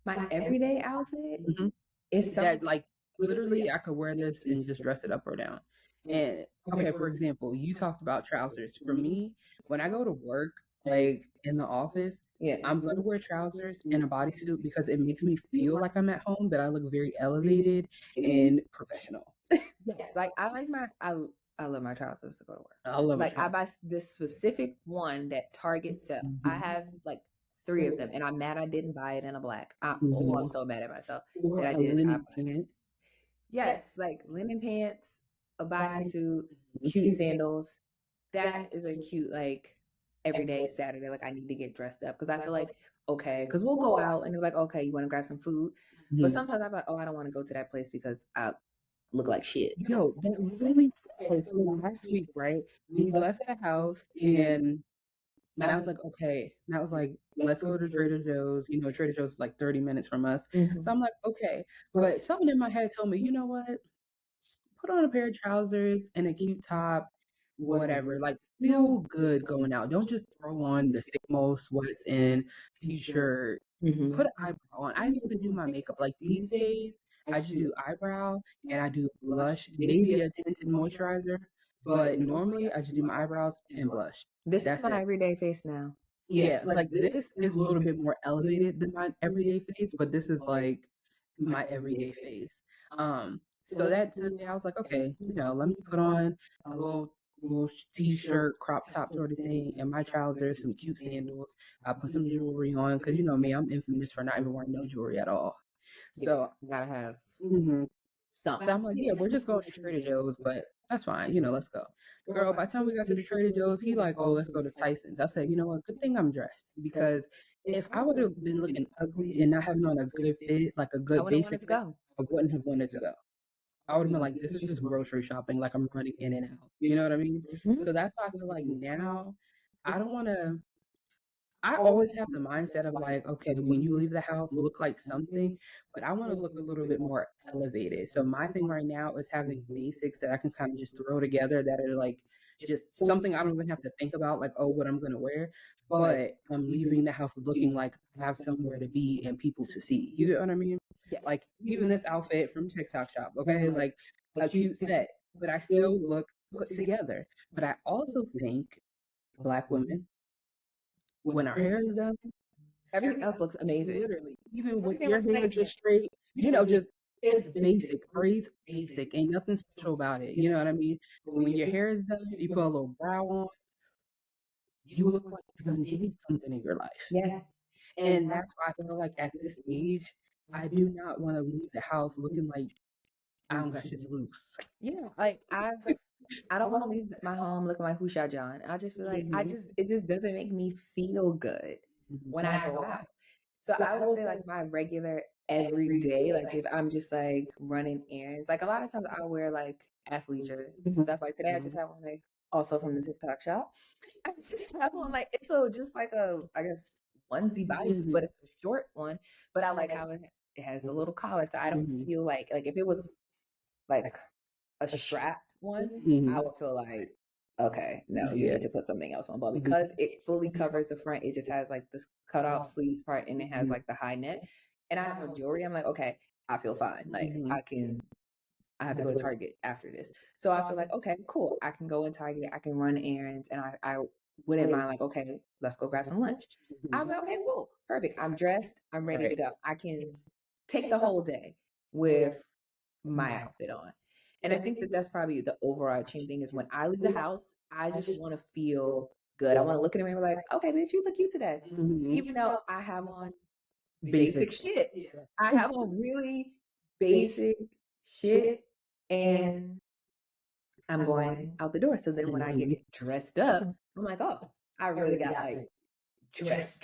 My everyday outfit hmm is something. That like literally I could wear this and just dress it up or down. And okay, for example, you talked about trousers. For me, when I go to work, like in the office, Yeah. I'm gonna wear trousers and a bodysuit because it makes me feel like I'm at home, but I look very elevated and professional. Yes, like I love my trousers to go to work. I love a Like I trousers. buy this specific one that Target sell. I have like 3 of them, and I'm mad I didn't buy it in a black. I'm so mad at myself Or that I a did. linen pant. Yes, like linen pants, a bodysuit, cute sandals. That is a cute like everyday Saturday. Like I need to get dressed up because I feel like okay, because we'll go out and they're like, okay, you want to grab some food, but sometimes I'm like, oh, I don't want to go to that place because I look like shit. Yo, that literally, okay, so last week, right? We left the house and Matt was like, okay. Matt was like, let's go to Trader Joe's. You know, Trader Joe's is like 30 minutes from us. Mm-hmm. So I'm like, okay. But something in my head told me, you know what? Put on a pair of trousers and a cute top, whatever. Like, feel good going out. Don't just throw on the same old sweats and t-shirt. Mm-hmm. Put an eyebrow on. I didn't even do my makeup. Like these days, I just do eyebrow and I do blush, maybe a tinted moisturizer. But normally, I just do my eyebrows and blush. This is That's my it. everyday face now. Yeah, it's like this is a little bit more elevated than my everyday face, but this is like my everyday face. Um, so that Sunday I was like, okay, you know, let me put on a little t-shirt, crop top sort of thing, and my trousers, some cute sandals. I put some jewelry on because you know me, I'm infamous for not even wearing no jewelry at all. So, Gotta have mhm. something. So I'm like, yeah, we're just going to Trader Joe's, but that's fine, you know, let's go. Girl, by the time we got to the Trader Joe's, he like, oh, let's go to Tyson's. I said, you know what, good thing I'm dressed because if I would have been looking ugly and not having on a good fit, like a I good wouldn't want basic it to fit, go. I wouldn't have wanted to go. I would have been like, this is just grocery shopping, like I'm running in and out. You know what I mean? Mm-hmm. So that's why I feel like now I don't want to. I always have the mindset of like, okay, when you leave the house, look like something, but I want to look a little bit more elevated. So my thing right now is having basics that I can kind of just throw together that are like just something I don't even have to think about, like, oh, what I'm gonna wear. But I'm leaving the house looking like I have somewhere to be and people to see. You get what I mean? Yes. Like even this outfit from TikTok shop, okay, like a cute set, but I still look put together. But I also think Black women, when our hair is done, Everything else looks amazing. literally, even with Everything your looks hair amazing. just straight, you know, just it's basic. Braids basic. Ain't nothing special about it. You know what I mean? But when your hair is done, you put a little brow on, you look like you're gonna need something in your life. Yes. And that's why I feel like at this age, I do not want to leave the house looking like I don't got shit to lose. Yeah. Like I don't want to leave my home looking like Husha John. I just feel like Mhm. it just doesn't make me feel good when I go out. So I would say like my regular everyday, like if I'm just like running errands, like a lot of times I wear like athleisure stuff. Like today I just have on like also from the TikTok shop. I just have on like it's so just like a I guess onesie bodysuit, but it's a short one. But I like how it has a little collar, so I don't feel like if it was like a strap one, I would feel like, okay, no, you Yeah. need to put something else on. But Mhm. because it fully covers the front, it just has like this cutout sleeves part and it has like the high neck. And I have no jewelry. I'm like, okay, I feel fine. Like I have to go to Target after this. So I feel like, okay, cool. I can go in Target, I can run errands, and I wouldn't mind like, okay, let's go grab some lunch. I'm like, okay, cool, perfect. I'm dressed, I'm ready to Right. go. I can take the whole day with my outfit on. And I think that that's probably the overarching thing is when I leave the house, I just want to feel good. I want to look in the mirror like, okay, bitch, you look cute today. Even though I have on basic shit. I have on really basic shit and I'm going out the door. So then when I get dressed up, I'm like, oh, I really got like dressed.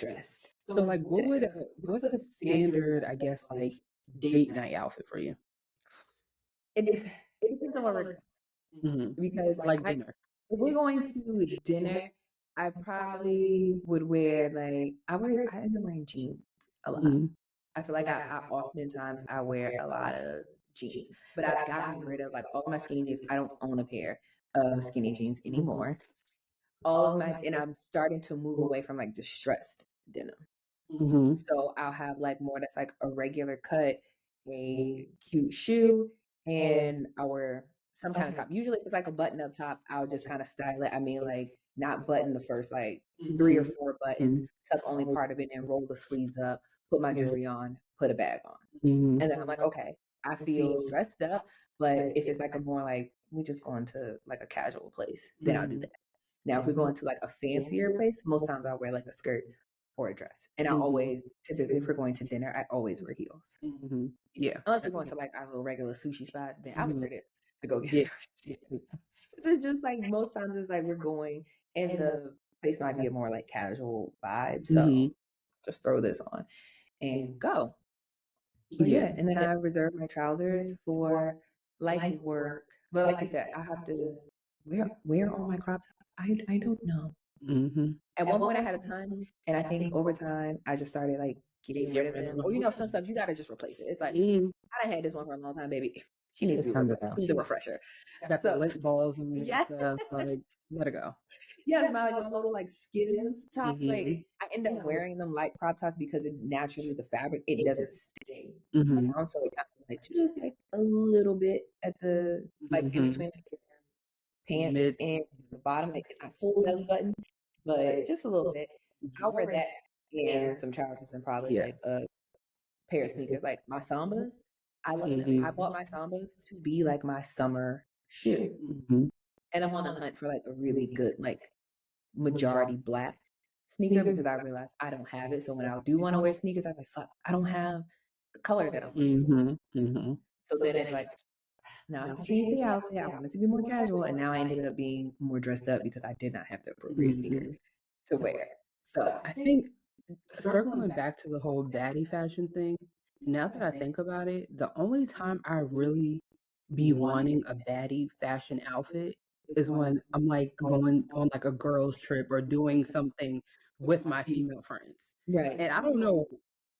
So like what's a standard, I guess, like date night outfit for you? It depends on what we're because Like dinner. if we're going to dinner, I probably would wear like I end up wearing jeans a lot. I feel like I oftentimes I wear a lot of jeans, but I've gotten rid of like all of my skinny jeans. I don't own a pair of skinny jeans anymore. All of my and I'm starting to move away from like distressed denim. So I'll have like more that's like a regular cut, a cute shoe, and I'll wear some kind of top. Usually if it's like a button up top, I'll just kind of style it. I mean like not button the first like 3 or 4 buttons, tuck only part of it and roll the sleeves up, put my jewelry on, put a bag on. And then I'm like, okay, I feel dressed up, but if it's like a more like we just going to like a casual place, then I'll do that. Now, if we go into like a fancier place, most times I'll wear like a skirt or a dress. And I always, typically, if we're going to dinner, I always wear heels. Yeah. Unless we're going to like our little regular sushi spots, then I would wear it to go get sushi. Yeah. It's just like most times it's like we're going and the place might be a more like casual vibe. So just throw this on and go. But yeah, and then I reserve my trousers for like work. But like you said, I have to wear all my crop tops. I don't know. At one point I had a ton, and I think over time I just started like getting rid of them. Or you know, some stuff you gotta just replace it. It's like I done had this one for a long time, baby. She needs to be replaced. She needs a refresher. Got the lint balls and stuff. Like, let it go. Yes, my little like Skims tops. Like I end up wearing them like crop tops because it naturally the fabric it doesn't stay down, so it kind of like just like a little bit at the like in between like, pants and the bottom. Like it's not full belly button, but just a little bit. I'll wear that and some trousers and probably like a pair of sneakers. Like my Sambas, I love them. I bought my Sambas to be like my summer shoe. And I'm on a hunt for like a really good, like majority black sneaker because I realized I don't have it. So when I do want to wear sneakers, I'm like, fuck, I don't have the color that I'm looking for. So then it's like, now I have to change the outfit. I want it to be more casual. And now I ended up being more dressed up because I did not have the appropriate sneakers to wear. So I think circling back to the whole baddie fashion thing, now that I think about it, the only time I really be wanting a baddie fashion outfit is when I'm like going on like a girls trip or doing something with my female friends. right. And I don't know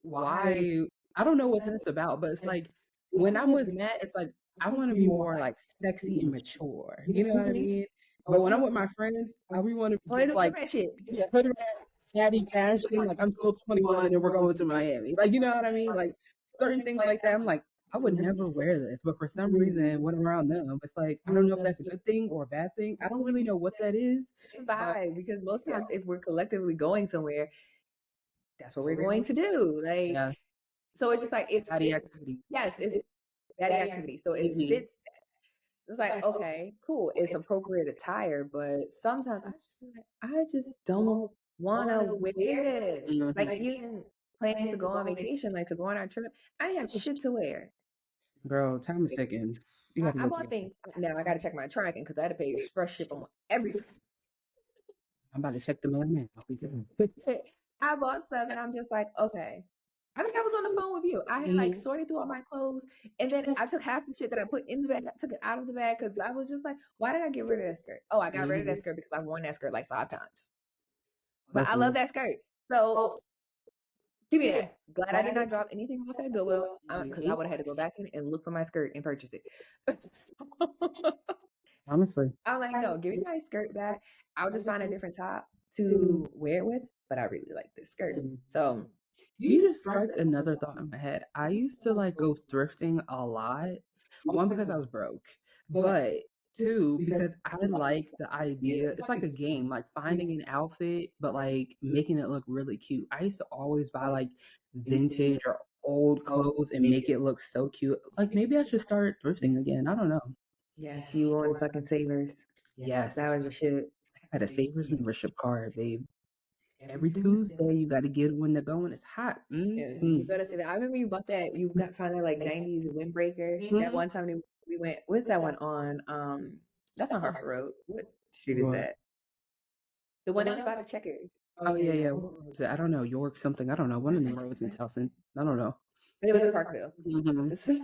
why, I don't know what that's about, but it's like when I'm with Matt, it's like I want to be more like sexy and mature. You know what I mean? But when I'm with my friends, I really want to be just like put her baddie fashion, like I'm still 21 and we're going to Miami. Like, you know what I mean? Like certain things like that. I'm like, I would never wear this, but for some reason, when I'm around them, it's like I don't know if that's a good thing or a bad thing. I don't really know what that is. It's a vibe because most times if we're collectively going somewhere, that's what we're going to do. Like, so it's just like if Baddie activity. yes, if that activity. So it fits. It's like okay, cool. It's appropriate attire, but sometimes I just don't want to wear this. Like even planning to go on vacation, like to go on our trip, I didn't have shit to wear. Bro, time is ticking. I bought things. Now I got to check my tracking because I had to pay express ship on everything. I'm about to check the mailman. I bought stuff and I'm just like, okay. I think I was on the phone with you. I had like sorted through all my clothes and then I took half the shit that I put in the bag. I took it out of the bag because I was just like, why did I get rid of that skirt? Oh, I got rid of that skirt because I've worn that skirt like 5 times. But I love that skirt. So give me that. Glad I did not drop anything off at Goodwill because I would have had to go back in and look for my skirt and purchase it. Honestly. I'm like, no, give me my skirt back. I'll just find a different top to wear it with. But I really like this skirt. So you just struck another thought in my head. I used to like go thrifting a lot. One, because I was broke, but two, because I like the idea. It's like a game, like finding an outfit, but like making it look really cute. I used to always buy like vintage or old clothes and make it look so cute. Like maybe I should start thrifting again. I don't know. Yes, you on fucking Savers. Yes, That was your shit. I had a Savers membership card, babe. Every Tuesday, you got to get when the going is hot. Yeah, you go to Savers. I remember you bought that. You got found that like '90s windbreaker. That one time we went. What's that one on? That's on Hartford Road. What street is What? that? The one that was by the Checkers. Oh yeah, yeah. What road is it? I don't know. York something. I don't know. One of them roads in Towson. I don't know. But it was in Parkville. Mm-hmm.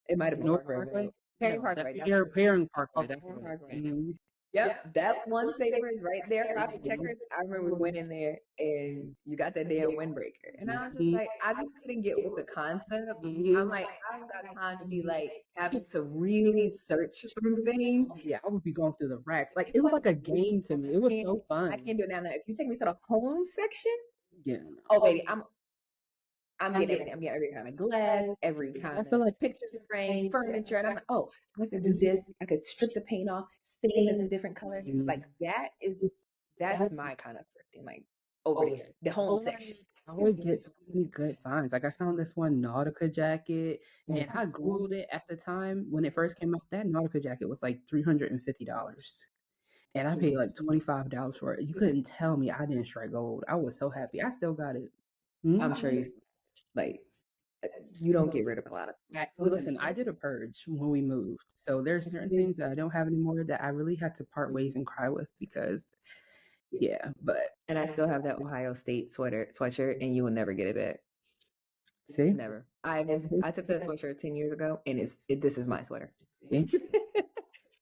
It might have been North Parkville. Parkway? Perry No, Parkway. that's That's Perrin Parkway. Oh, That's Perry right. Parkway. Mhm. Yep, that one Savers right there by the Checkers. I remember we went in there and you got that damn windbreaker, and I was just like, I just couldn't get with the concept. I'm like, I don't got time to be like having to really search through things. Yeah, I would be going through the racks. Like it was like a game to me. It was so I fun. can't do it now. Now, if you take me to the home section, Yeah. oh baby, I'm getting everything. I'm getting every kind of glass, every kind I feel of like picture frame, furniture, and I'm like, oh, I could do this. I could strip the paint off, stain this a different color. Like that's my kind of thrifting. Like over there, the home section. I would get so many good finds. Like I found this one Nautica jacket, and I Googled it at the time when it first came out. That Nautica jacket was like $350, and I paid like $25 for it. You couldn't tell me I didn't strike gold. I was so happy. I still got it. I'm sure you like you don't get rid of a lot of things. Listen, I did a purge when we moved, so there's certain things that I don't have anymore that I really had to part ways and cry with because, yeah. But And I still have that Ohio State sweatshirt, and you will never get it back. see, Never. I took that sweatshirt 10 years ago, and this is my sweater. see?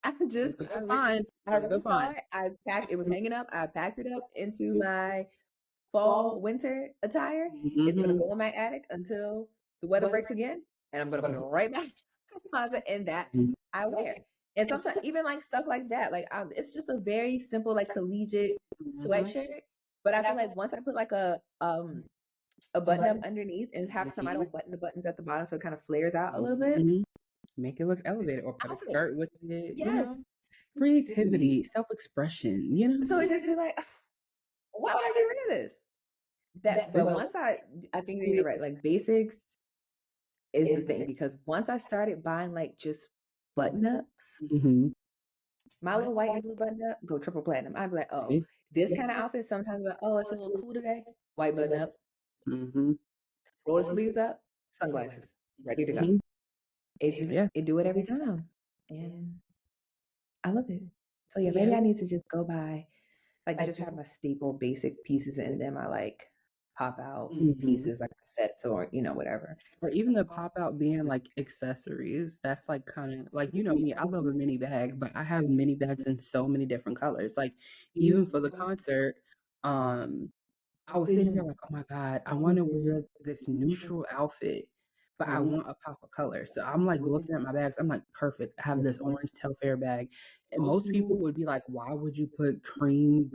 I just Fine. I really saw it. I packed. It was hanging up. I packed it up into my fall winter attire. It's gonna go in my attic until the weather breaks again, and I'm gonna put it right back in the closet, and that I wear. And sometimes even like stuff like that, like it's just a very simple like collegiate sweatshirt. But I feel like once I put like a button up underneath, and half the time I don't button the buttons at the bottom, so it kind of flares out a little bit. Make it look elevated, or put a Outfit. skirt with it. Yes. You know? Creativity, self-expression. You know. So it just be like, why would I get rid of this? But once I think that you're right. Like basics is the thing, because once I started buying like just button ups, my little white and blue button up go triple platinum. I'd be like, oh, this kind of outfit sometimes, like, oh, it's a little cool today. White button up, roll the sleeves up, sunglasses, ready to go. It just it do it every time, and I love it. So yeah, maybe I need to just go buy like just have my staple basic pieces, and then my like pop out pieces like sets or whatever. Or even the pop out being like accessories. That's like kind of like, you know me, I love a mini bag, but I have mini bags in so many different colors. Like even for the concert, I was sitting here like, oh my God, I want to wear this neutral outfit, but I want a pop of color. So I'm like looking at my bags. I'm like, perfect. I have this orange Telfair bag. And most people would be like, why would you put cream,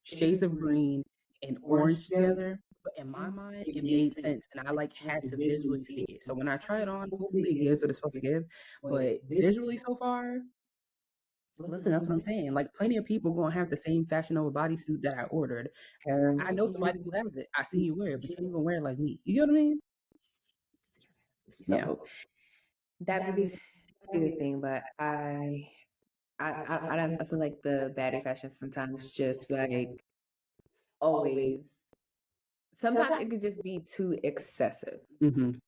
shades of green, and orange together? But in my mind, it made sense. And I like had to visually see it. So when I try it on, hopefully it gives what it's supposed to give. But visually so far, listen, that's what I'm saying. Like plenty of people gonna have the same Fashion Nova bodysuit that I ordered. I know somebody who has it. I see you wear it, but you ain't gonna wear it like me. You get what I mean? So that would be the thing. But I feel like the baddie fashion sometimes just like always. Sometimes it could just be too excessive.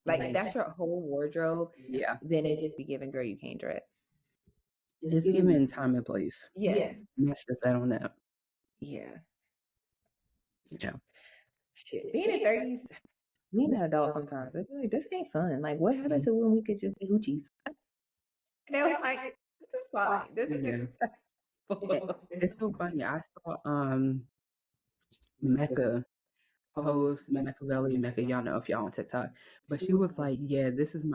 Like that's your whole wardrobe. Yeah. Then it just be giving, girl, you can't dress. It's given time and place. Yeah. And that's just that on that. Yeah. Yeah. Shit. Being in 30s, being an adult sometimes, I feel like this ain't fun. Like, what happened to when we could just be hoochies? And I was like, this is fine. This is It's so funny. I saw Mecca post Mecca, y'all know if y'all on TikTok. But she was like, yeah, this is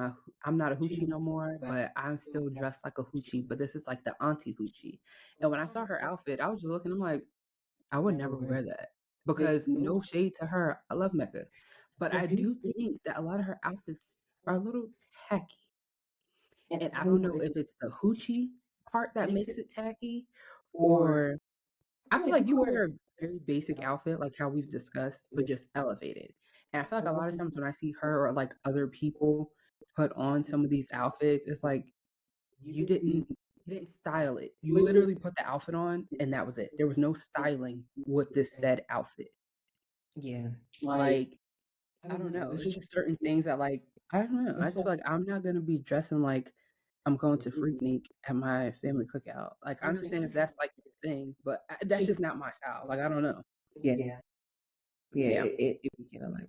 I'm not a hoochie no more, but I'm still dressed like a hoochie, but this is like the auntie hoochie. And when I saw her outfit, I was just looking, I'm like, I would never wear that. Because no shade to her, I love Mecca. But I do think that a lot of her outfits are a little tacky. And I don't know if it's the hoochie part that makes it tacky, or I feel like you wear a very basic outfit, like how we've discussed, but just elevated. And I feel like a lot of times when I see her or like other people put on some of these outfits, it's like you didn't style it. You literally put the outfit on and that was it. There was no styling with this said outfit. Yeah. Like, I don't know. It's just certain things that like I don't know. I just feel like I'm not gonna be dressing like I'm going to Freaknik at my family cookout. Like I understand if that's like your thing, but that's just not my style. Like I don't know. Yeah. Yeah. Yeah. It became like,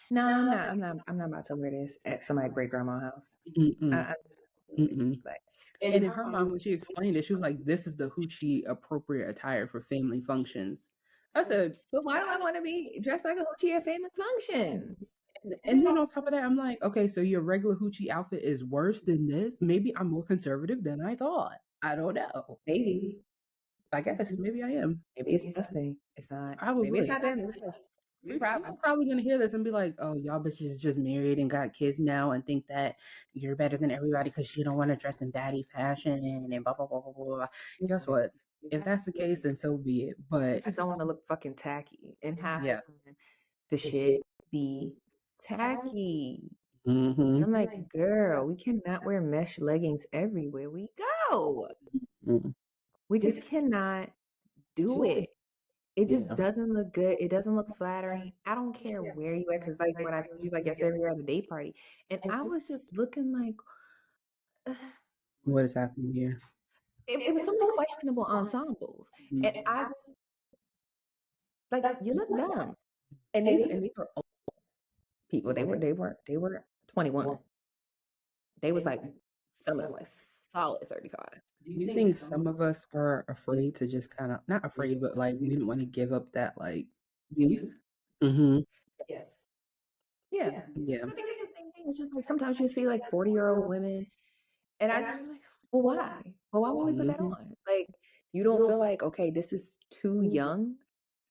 no, I'm not about to wear this at somebody's great grandma's house. Mm-mm. I Mm-mm. like, And in her mind, when she explained it, she was like, "This is the hoochie appropriate attire for family functions." I said, but why do I want to be dressed like a hoochie at family functions? and then on top of that, I'm like, okay, so your regular hoochie outfit is worse than this. Maybe I'm more conservative than I thought. I don't know. Maybe. I guess maybe I am. Maybe it's us thing. It's not. Maybe it's Probably. not them. It's us. We People probably. are probably gonna hear this and be like, "Oh, y'all bitches just married and got kids now, and think that you're better than everybody because you don't want to dress in baddie fashion and blah blah blah blah blah." Guess what? If that's the case, then so be it. We But just don't want to look fucking tacky, and half yeah, the shit be tacky. mm-hmm. And I'm like, girl, we cannot wear mesh leggings everywhere we go. Mm-hmm. We just cannot do it. It just doesn't look good. It doesn't look flattering. I don't care where you at, because like when I told you, like yesterday we were at a day party, and I was just looking like What is happening here? it was so many questionable ensembles, and I just like you look dumb. And these were old people. They were 21. They was like some of them like solid 35. Do you think some of us are afraid to just kind of not afraid, but like we don't want to give up that like Youth. mm-hmm. Yes. Yeah. Yeah. So I think it's the same thing. It's just like sometimes you see like 40-year-old women, and I just feel like, well, why? Well, why would we put that Mm-hmm. on? Like, you don't feel like, okay, this is too young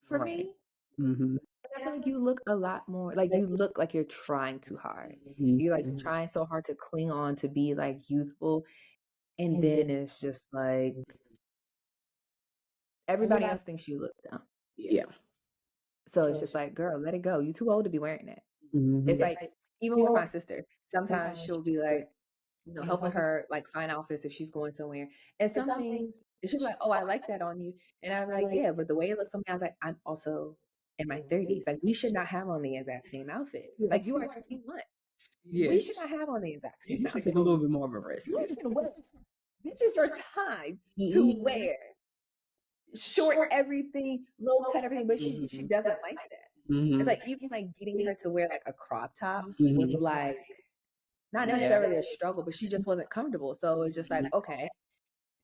for Right. me? Mm-hmm. And I feel like you look a lot more like you look like you're trying too hard. You're like trying so hard to cling on to be like youthful. And then it's just like everybody else thinks you look dumb. Yeah. So it's just like, girl, let it go. You too old to be wearing that. Mm-hmm. It's like even with my sister, sometimes she'll be like, helping her like find outfits if she's going somewhere. And some things she'll be like, oh, I like that on you. And I'm like, yeah, but the way it looks sometimes like I'm also in my 30s. Like we should not have on the exact same outfit. Like you are 21. Yeah. We should not have on the exact You same should outfit. take a little bit more of a risk. You can wear. This is your time to wear short everything, low cut everything, but she doesn't like that. Mm-hmm. It's like even like getting her to wear like a crop top was Mm-hmm. like not necessarily a struggle, but she just wasn't comfortable. So it's just like, okay,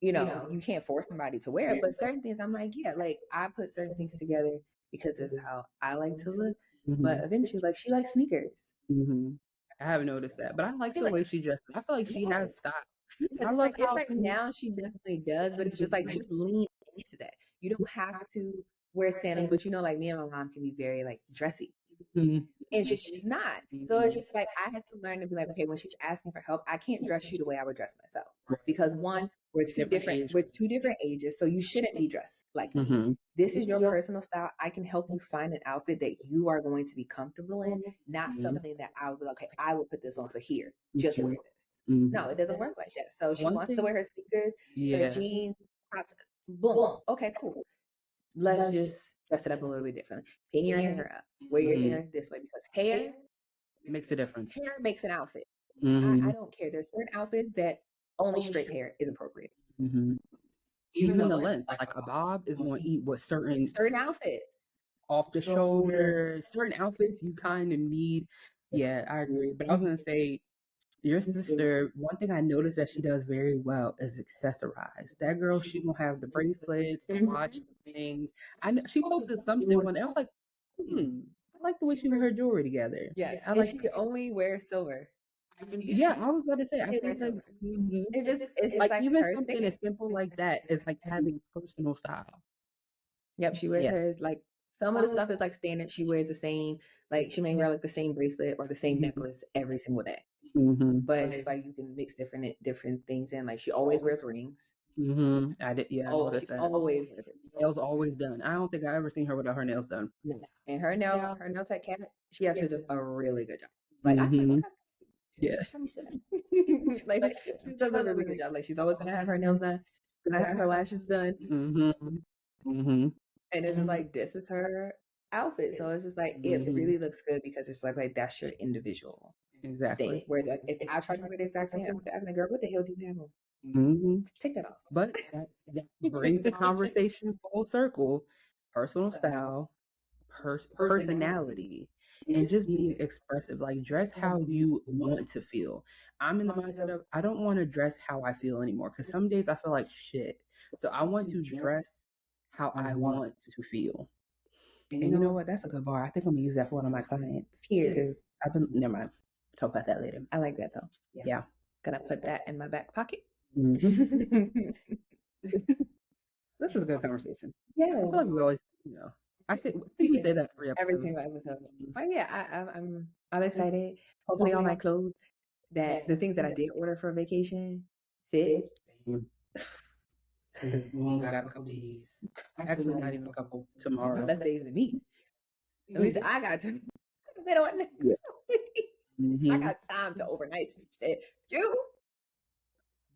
you can't force somebody to wear it, but certain things I'm like, yeah, like I put certain things together because this is how I like to look. But eventually, like she likes sneakers. Mm-hmm. I haven't noticed that, but I like She the like way she dresses. I feel like she has style. I it's love like how now she definitely does, but it's just like just lean into that. You don't have to wear sandals, but like me and my mom can be very like dressy. Mhm. And she's not. So it's just like I had to learn to be like, okay, when she's asking for help, I can't dress you the way I would dress myself. Because one, we're two different ages, so you shouldn't be dressed like me. Mm-hmm. This is your personal style. I can help you find an outfit that you are going to be comfortable in, not something that I would be like, okay, I would put this on. So here, just wear this. Mm-hmm. No, it doesn't work like that. So she One wants to thing- wear her sneakers, her Yeah. jeans, crops. Boom. Okay, cool. Let's just dress it up a little bit differently. Pin your hair up. Wear your hair this way because hair Makes a difference. makes an outfit. Mm-hmm. I don't care. There's certain outfits that only straight hair is appropriate. Mm-hmm. Even the length, like a bob is going to eat with certain outfits. off the shoulder, certain outfits you kind of need. Yeah, I agree. But I was gonna say, your sister, one thing I noticed that she does very well is accessorize. That girl, she gonna have the bracelets, the watch, the things. I know she posted something one day. I was like, I like the way she wear her jewelry together. Yeah, I like. she only wears silver. Yeah, I was about to say. I She think wears like, silver. It's just like like even her something thing. as simple like that is like having personal style. Yep, she wears Yeah. hers like some of the stuff is like standard. She wears the same, like she may wear like the same bracelet or the same necklace every single day. Mm-hmm. But it's just like you can mix different things in. Like she always wears rings. I did. Yeah, I noticed that. Always with it. Nails always done. I don't think I ever seen her without her nails done. No. And her nail tech cat, she actually does a really good job. Like I'm like, Mm-hmm. oh, Yeah. how you said like she does a really good job. Like she's always gonna have her nails done, gonna have her lashes done, Mm-hmm. Mm-hmm. and it's just like this is her outfit. So it's just like it Mhm. really looks good because it's like that's your individual Exactly. thing. Whereas like, if I try to wear the exact same outfit, I'm like, girl, what the hell do you have on? Mm-hmm. Take that off. But that brings the conversation full circle. Personal style, personality, and just being expressive. Like dress how you want to feel. I'm in the mindset of I don't want to dress how I feel anymore because some days I feel like shit. So I want to dress how I want to feel. And you know what? That's a good bar. I think I'm gonna use that for one of my clients. Period. Because I've been never mind. Talk about that later. I like that though. Yeah. Gonna put that in my back pocket. Mhm. This is a good conversation. I Yeah. feel like we always, I think we say that Every episode. single episode. But yeah, I'm excited. Hopefully all my clothes that the things that I did order for vacation fit. Because we only got a couple days. Actually, not even a couple. Tomorrow. Less days than me. At least I got to middle of next Yeah. week. I Mm-hmm. got time to overnight some shit. You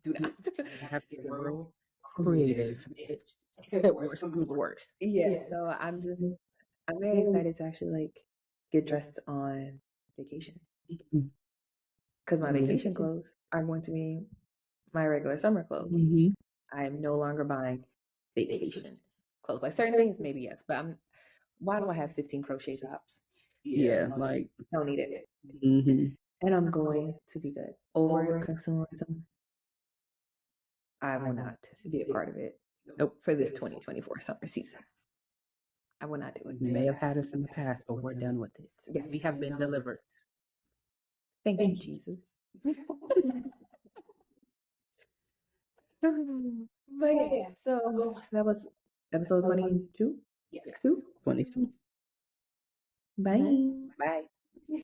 do not. I have to get real creative. It works. It works. Yeah. So I'm very excited to actually like get dressed on vacation. Because my vacation clothes are going to be my regular summer clothes. Mm-hmm. I am no longer buying vacation clothes. Like certain things, maybe yes, but why do I have 15 crochet tops? Yeah, like. I don't need it. Mm-hmm. And I'm going to do that. Over consumerism, I will not be a part of it. Nope. For this 2024 summer season, I will not do it. You may have had us in the past, but we're done with it. Yes. We have been delivered. Thank you, Jesus. But yeah, so that was episode 22. Yeah. 22. Bye. Bye.